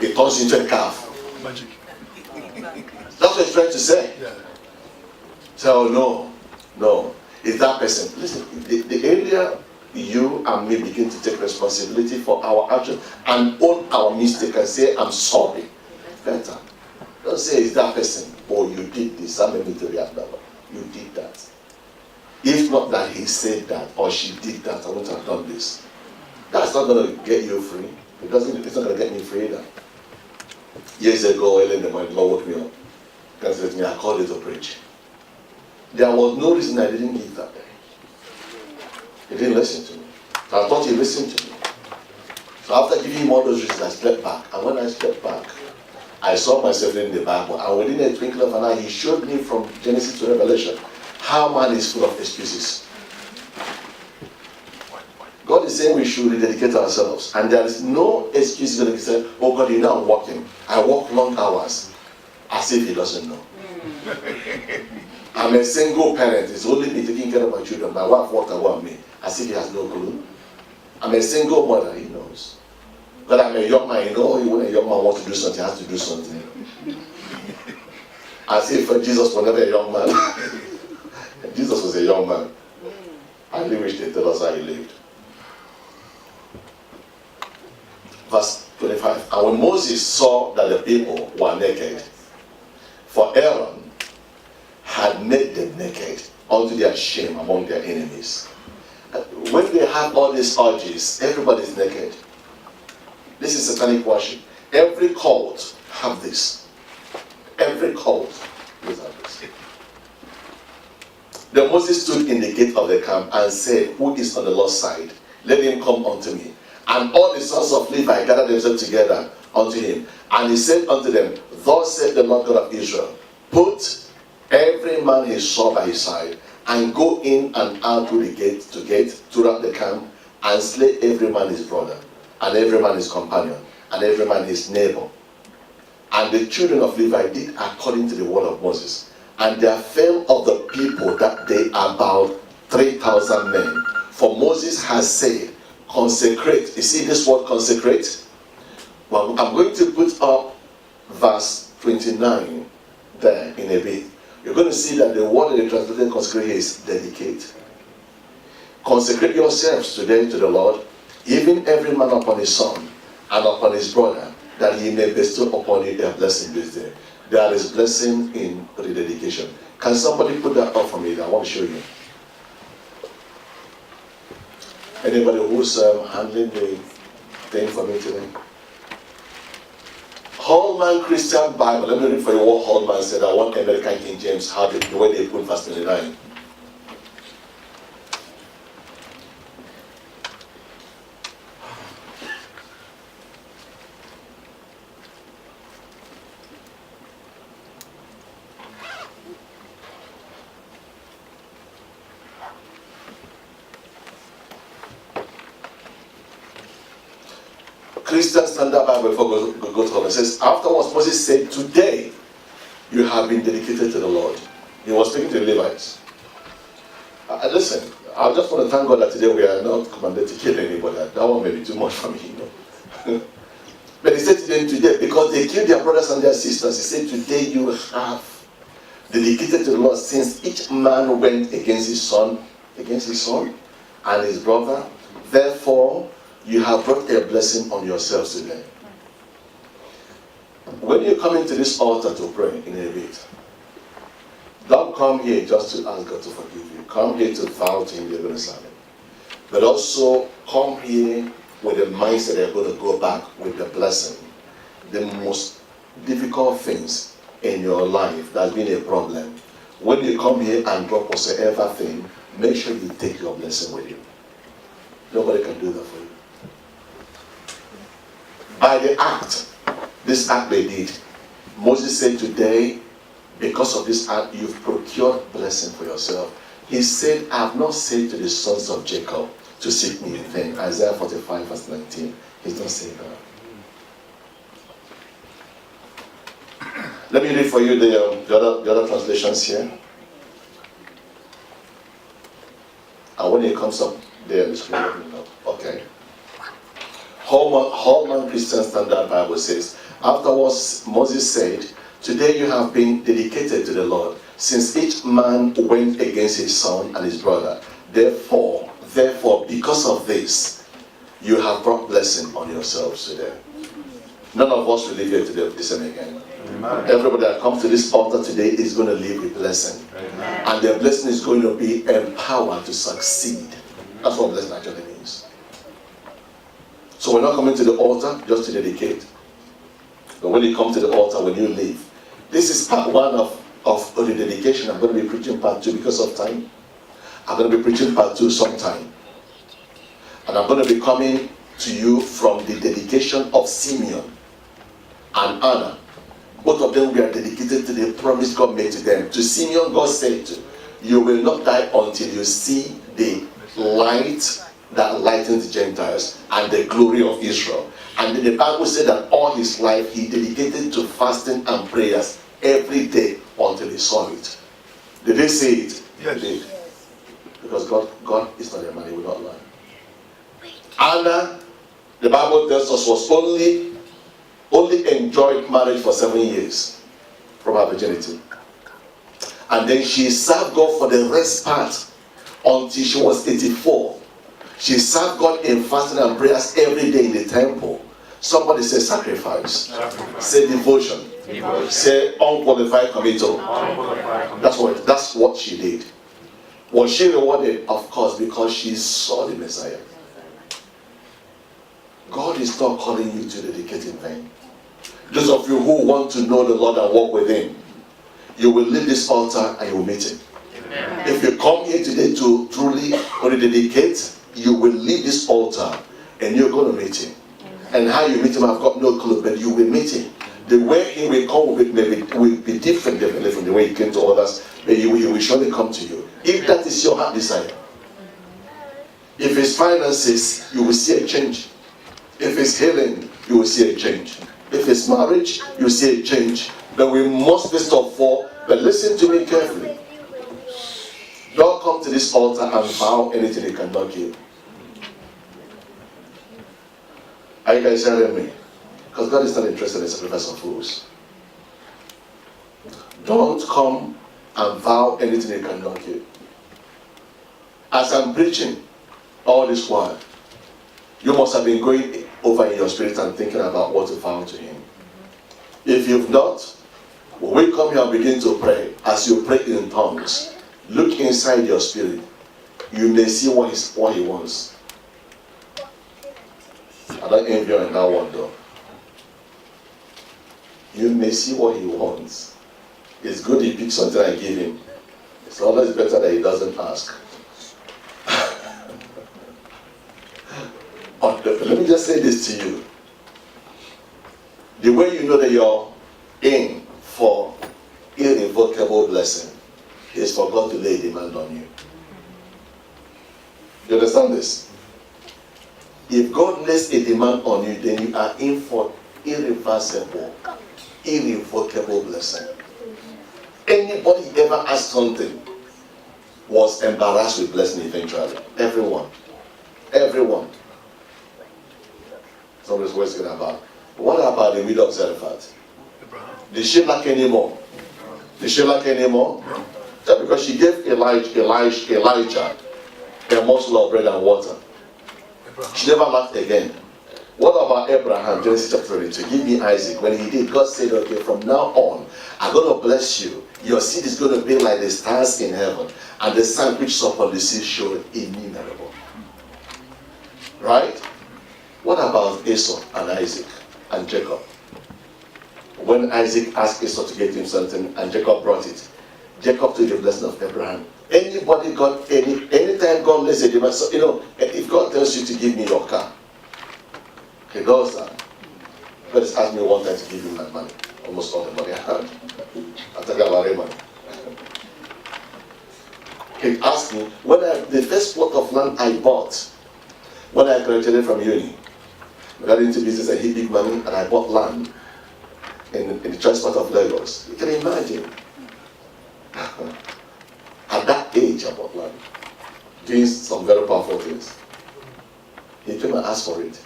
it turns into a calf. Magic. That's what he's trying to say. Yeah. So no. It's that person. Listen, the area you and me begin to take responsibility for our actions and own our mistake and say, I'm sorry. Better. Don't say it's that person. Oh, you did this. I made me to react that way. You did that. If not that he said that or she did that, I wouldn't have done this. That's not going to get you free. It's not going to get me free either. Years ago, early in the morning, Lord woke me up. God said to me, I called you to preach. There was no reason I didn't give that day. He didn't listen to me. I thought he listened to me. So after giving him all those reasons, I stepped back. And when I stepped back, I saw myself in the Bible. And within a twinkle of an eye, he showed me from Genesis to Revelation how man is full of excuses. God is saying we should rededicate ourselves. And there is no excuse going to say, oh God, you know I'm working. I work long hours. As if he doesn't know. I'm a single parent. It's only me taking care of my children. My wife worked around me. As if he has no clue. I'm a single mother. He knows. But I'm a young man. You know, when a young man wants to do something, he has to do something. As if Jesus was never a young man. Jesus was a young man. I really wish they tell us how he lived. Verse 25. And when Moses saw that the people were naked, for Aaron had made them naked unto their shame among their enemies. When they have all these urges, everybody's naked. This is satanic worship. Every cult have this. Every cult will have this. Then Moses stood in the gate of the camp and said, who is on the Lord's side? Let him come unto me. And all the sons of Levi gathered themselves together unto him. And he said unto them, thus said the Lord God of Israel, put every man his sword by his side, and go in and out through the gate to gate throughout the camp, and slay every man his brother, and every man his companion, and every man his neighbor. And the children of Levi did according to the word of Moses. And there fell of the people that day about 3,000 men. For Moses has said, consecrate. You see this word consecrate? Well, I'm going to put up verse 29 there in a bit. You're going to see that the word that they translated consecrate is dedicate. Consecrate yourselves today to the Lord, even every man upon his son and upon his brother, that he may bestow upon you a blessing this day. There is blessing in rededication. Can somebody put that up for me? I want to show you. Anybody who's handling the thing for me today? Holman Christian Bible. Let me read for you what Holman said. I want American King James, how the way they put verse 29. Christian Standard Bible, before go to home, it says, afterwards Moses said, today you have been dedicated to the Lord. He was speaking to the Levites. Listen, I just want to thank God that today we are not commanded to kill anybody. That one may be too much for me, you know. But he said to them today, because they killed their brothers and their sisters, he said, today you have dedicated to the Lord, since each man went against his son and his brother. Therefore, you have brought a blessing on yourselves today. When you come into this altar to pray in a bit, don't come here just to ask God to forgive you. Come here to vow to him you're going to serve him. But also come here with the mindset that you're going to go back with the blessing. The most difficult things in your life that's been a problem. When you come here and drop whatsoever thing, make sure you take your blessing with you. Nobody can do that for you. By the act, this act they did, Moses said today, because of this act, you've procured blessing for yourself. He said, I have not said to the sons of Jacob to seek me in vain. Isaiah 45 verse 19. He's not saying that. Let me read for you the other translations here. And when it comes up there, the screen, let me know. Okay. Holman Christian Standard Bible says, afterwards Moses said, today you have been dedicated to the Lord, since each man went against his son and his brother. Therefore, because of this, you have brought blessing on yourselves today. None of us will live here today with the same again. Amen. Everybody that comes to this altar today is going to live with blessing. Amen. And their blessing is going to be empowered to succeed. That's what blessing actually means. So we're not coming to the altar just to dedicate. But when you come to the altar, when you leave, this is part one of of rededication. I'm going to be preaching part 2 because of time. I'm going to be preaching part 2 sometime. And I'm going to be coming to you from the dedication of Simeon and Anna. Both of them were dedicated to the promise God made to them. To Simeon, God said, you will not die until you see the light that lightens the Gentiles and the glory of Israel. And the Bible said that all his life he dedicated to fasting and prayers every day until he saw it. Did they say it? Yes. They did. Because God is not a man, he will not lie. Anna, the Bible tells us, was only enjoyed marriage for 7 years from her virginity. And then she served God for the rest part until she was 84. She served God in fasting and prayers every day in the temple. Somebody say sacrifice. Say devotion. Say unqualified committal. That's what she did. Was she rewarded? Of course, because she saw the Messiah. God is not calling you to dedicate in vain. Those of you who want to know the Lord and walk with him, you will leave this altar and you will meet him. Amen. If you come here today to truly rededicate, you will leave this altar and you're going to meet him. And how you meet him, I've got no clue, but you will meet him. The way he will come will be different definitely from the way he came to others, but he will surely come to you. If that is your heart desire. If it's finances, you will see a change. If it's healing, you will see a change. If it's marriage, you will see a change. But we must first of all, but listen to me carefully. Don't come to this altar and vow anything you cannot give. Are you guys hearing me? Because God is not interested in the sacrifice of fools. Don't come and vow anything you cannot give. As I'm preaching all this while, you must have been going over in your spirit and thinking about what to vow to him. If you've not, when we come here and begin to pray, as you pray in tongues, look inside your spirit. You may see what he wants. I don't envy you in that one though. You may see what he wants. It's good he picks something and give him. It's always better that he doesn't ask. Let me just say this to you. The way you know that you're in for irrevocable blessing is for God to lay a demand on you. You understand this? If God lays a demand on you, then you are in for irreversible, irrevocable blessing. Anybody ever asked something was embarrassed with blessing eventually. Everyone. Everyone. Somebody's asking about. What about the widow of Zarephath? Did she lack anymore? Did she lack anymore? Just because she gave Elijah a morsel of bread and water. She never lacked again. What about Abraham? Genesis chapter 22. Give me Isaac. When he did, God said, okay, from now on, I'm going to bless you. Your seed is going to be like the stars in heaven, and the sun which is upon the sea showed innumerable. Right? What about Esau and Isaac and Jacob? When Isaac asked Esau to get him something and Jacob brought it, Jacob took the blessing of Abraham. Anybody got anytime God lays a demand, so, if God tells you to give me your car, he does that. God has asked me one time to give you my money, almost all the money I had. I'm talking about money. He asked me, the first plot of land I bought, when I graduated from uni, I got into business, I hit big money, and I bought land in the transport of Lagos. You can imagine. At that age, I bought land, doing some very powerful things. He came and asked for it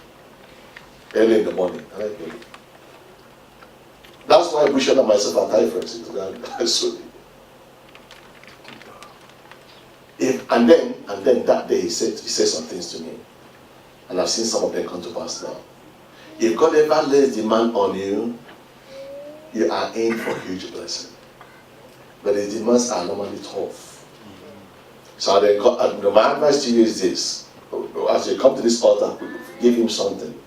early in the morning, and I paid it. That's why Bishop and myself are tight friends. And then that day he said some things to me, and I've seen some of them come to pass now. If God ever lays demand on you, you are in for huge blessing. But the demands are normally tough. So my advice to you is this: as you come to this altar, give him something.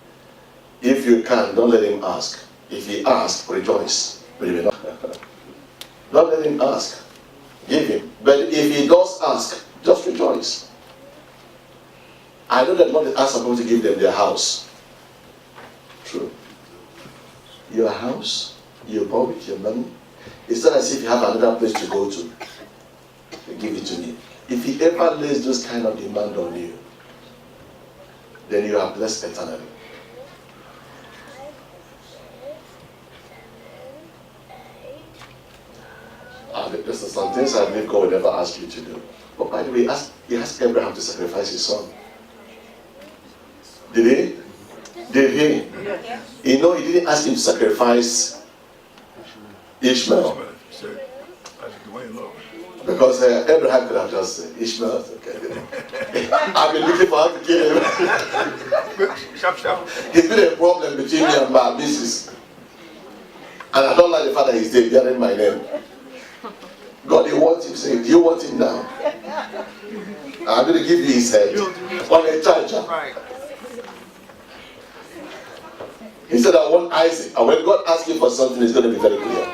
If you can, don't let him ask. If he asks, rejoice. But if not, Don't let him ask. Give him. But if he does ask, just rejoice. I know that God is asking people to give them their house. True. Your house, you bought with your money. It's not as if you have another place to go to. Give it to me. If he ever lays those kind of demand on you, then you are blessed eternally. There's some things I believe God will never ask you to do. But by the way, he asked Abraham to sacrifice his son. Did he? Did he? Yes. You know, he didn't ask him to sacrifice Ishmael. Because Abraham could have just said, Ishmael, okay. I've been looking for how to kill him. It's been a problem between me and my missus. And I don't like the fact that he's there bearing my name. God, he wants him. Say, do you want him now? I'm going to give you his head on a charger. He said, I want Isaac. And when God asks you for something, it's going to be very clear.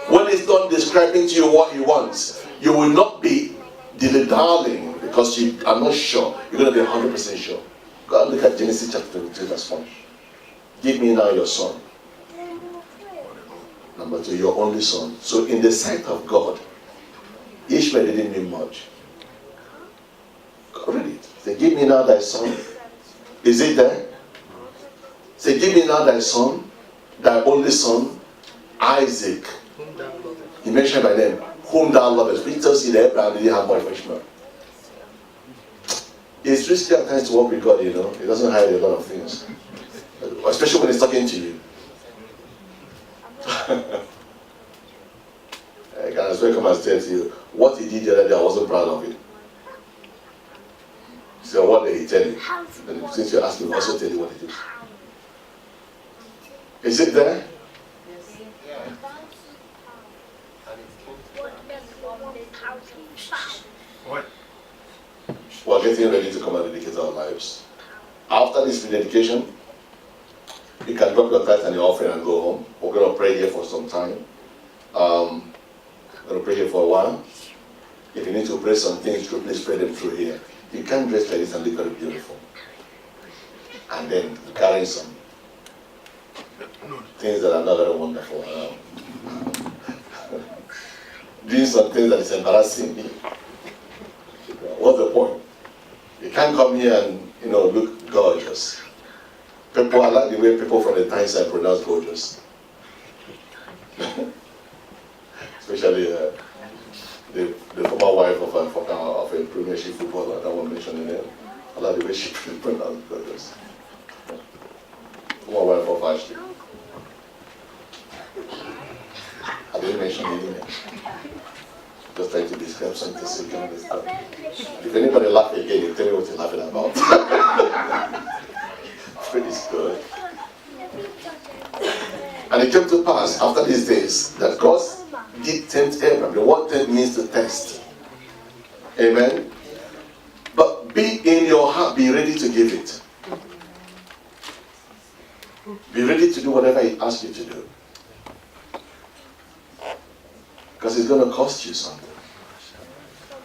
When he's done describing to you what he wants, you will not be dilly-dallying because you are not sure. You're going to be 100% sure. Go and look at Genesis chapter 22, verse 1. Give me now your son. Number 2, your only son. So in the sight of God, Ishmael didn't mean much. God read it. Say, give me now thy son. Is it there? Say, give me now thy son, thy only son, Isaac. He mentioned by name, whom thou lovest. Which tells you that Abraham didn't have much for Ishmael. It's risky at times to walk with God, you know. He doesn't hide a lot of things. Especially when he's talking to you. I can as well come and say to you, what he did the other day, I wasn't proud of it. So what did he tell you? And since you're asking, I'll also tell you what he did. Is it there? We're getting ready to come and dedicate our lives. After this rededication, you can drop your tithe and your offering and go home. We're going to pray here for some time. We're going to pray here for a while. If you need to pray some things through, please pray them through here. You can't dress like this and look very beautiful. And then carrying some things that are not very wonderful. Doing some things that is embarrassing me. What's the point? You can't come here and, look gorgeous. People, I like the way people from the times I pronounce gorgeous. Especially the former wife of a Premiership footballer, I don't want to mention her name. I like the way she pronounced gorgeous. Former wife of Ashley. I didn't mention any name. Just trying to describe something so you can understand. If anybody laugh again, you tell me what you're laughing about. Pretty good. And it came to pass after these days that God did tempt Abraham. The word tempt means to test. Amen. But be in your heart, be ready to give it. Be ready to do whatever he asks you to do. Because it's going to cost you something.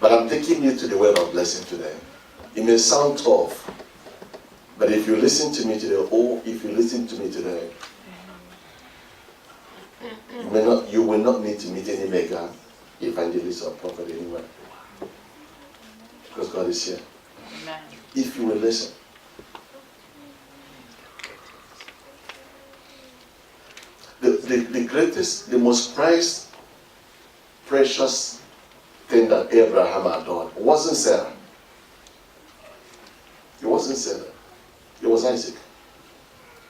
But I'm taking you to the word of blessing today. It may sound tough, but if you listen to me today, you will not need to meet any mega evangelist or prophet anywhere. Because God is here. Amen. If you will listen. The greatest, the most prized, precious thing that Abraham had done wasn't Sarah. It wasn't Sarah. It was Isaac.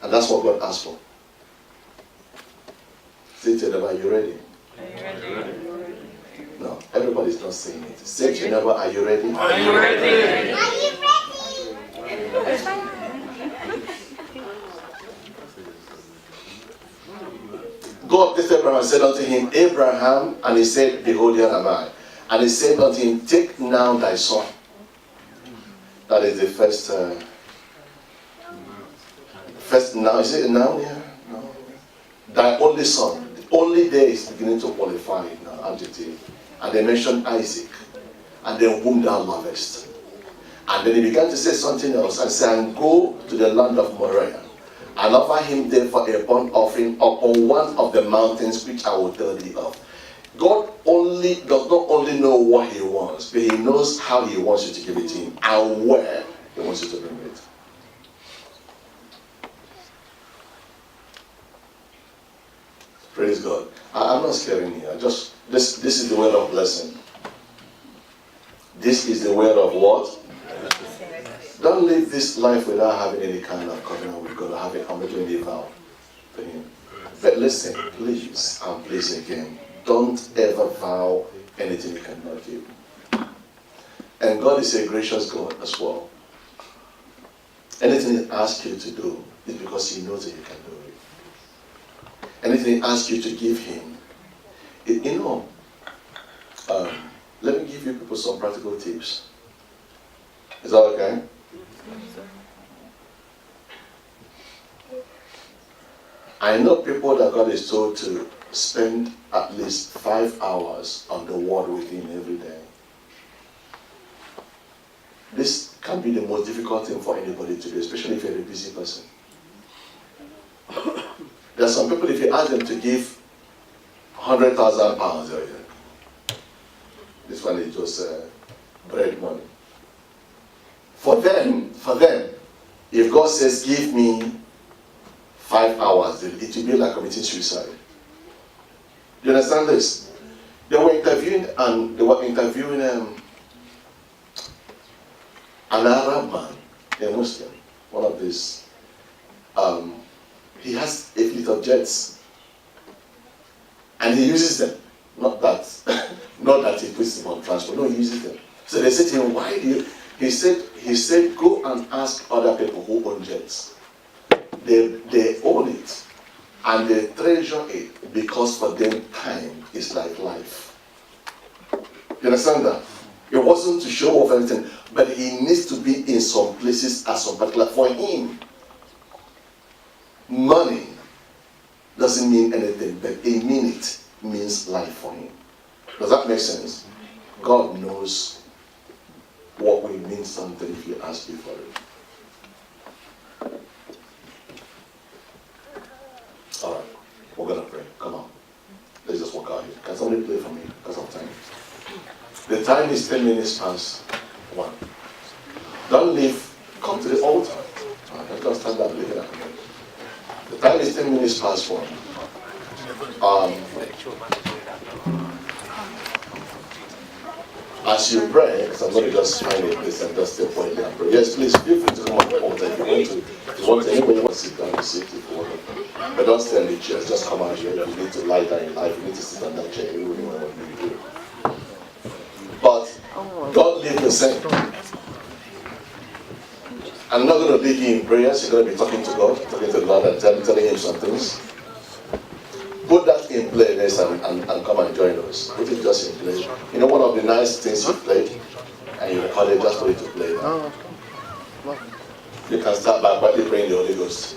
And that's what God asked for. Say to them, are you ready? Are you ready? No, everybody's not saying it. Say to your neighbor, are you ready? Are you ready? Are you ready? God tested Abraham and said unto him, Abraham, and he said, behold, here am I. And he said unto him, take now thy son. That is the first now. Is it now? Yeah. No. Thy only son. Only there is beginning to qualify now, adjective. And they mentioned Isaac. And then whom thou lovest. And then he began to say something else and say, and go to the land of Moriah and offer him therefore a burnt offering upon one of the mountains which I will tell thee of. God does not only know what he wants, but he knows how he wants you to give it to him and where he wants you to bring it. Praise God. I'm not scaring you. This is the word of blessing. This is the word of what? Don't live this life without having any kind of covenant with God or making any vow to him. But listen, please, and please again, don't ever vow anything you cannot keep. And God is a gracious God as well. Anything he asks you to do is because he knows that you can do it. Anything he asks you to give him, let me give you people some practical tips. Is that okay? I know people that God is told to spend at least 5 hours on the word with him every day. This can be the most difficult thing for anybody to do, especially if you're a busy person. There are some people, if you ask them to give £100,000, they'll this one is just bread money. For them, if God says, give me 5 hours, it will be like committing suicide. You understand this? They were interviewing an Arab man, a Muslim, one of these. He has a fleet of jets, and he uses them. Not that he puts them on transport. No, he uses them. So they said to him, "Why do you?" He said, "Go and ask other people who own jets. They own it, and they treasure it because for them time is like life." You understand that? It wasn't to show off anything, but he needs to be in some places at some particular. For him, money doesn't mean anything, but a minute means life for him. Does that make sense? God knows what will mean something if you ask him for it. All right, we're going to pray. Come on. Let's just walk out here. Can somebody play for me because of time? The time is 10 minutes past 1. Don't leave. Come to the altar. Let's just stand up looking at me. The time is 10 minutes past 1. As you pray, because I'm going to just find a place and just stay quietly and pray. Yes, please feel free to come on the altar if you want to. If you want to, anybody wants to sit down and sit if you want to. But don't stay in the chairs, just come out here. If you need to lie down in life, you need to sit on that chair, you really want to do. But God lives the same. I'm not going to lead you in prayers. You're going to be talking to God, talking to the Lord and telling him some things. Put that in place and come and join us. Put it just in place. You know, one of the nice things you played, and you record it just for you to play now. You can start by quietly praying the Holy Ghost.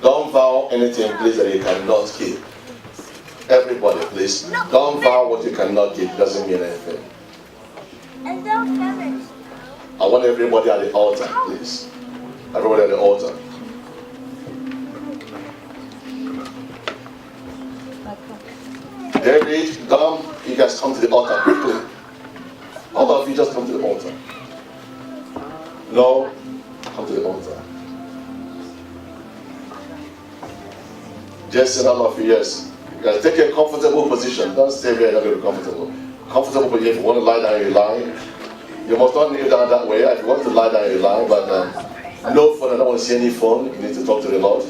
Don't vow anything, please, that you cannot keep. Everybody, please. Don't vow what you cannot keep. It doesn't mean anything. I want everybody at the altar, please. Everybody at the altar. David, Dom, you guys come to the altar quickly. All of you just come to the altar. No, come to the altar. Jason, all of you, yes. You guys take a comfortable position. Don't stay there, you're not going to be comfortable. Comfortable position. If you want to lie down, you lie. You must not kneel down that way. If you want to lie down, you lie. But no phone, I don't want to see any phone. You need to talk to the Lord.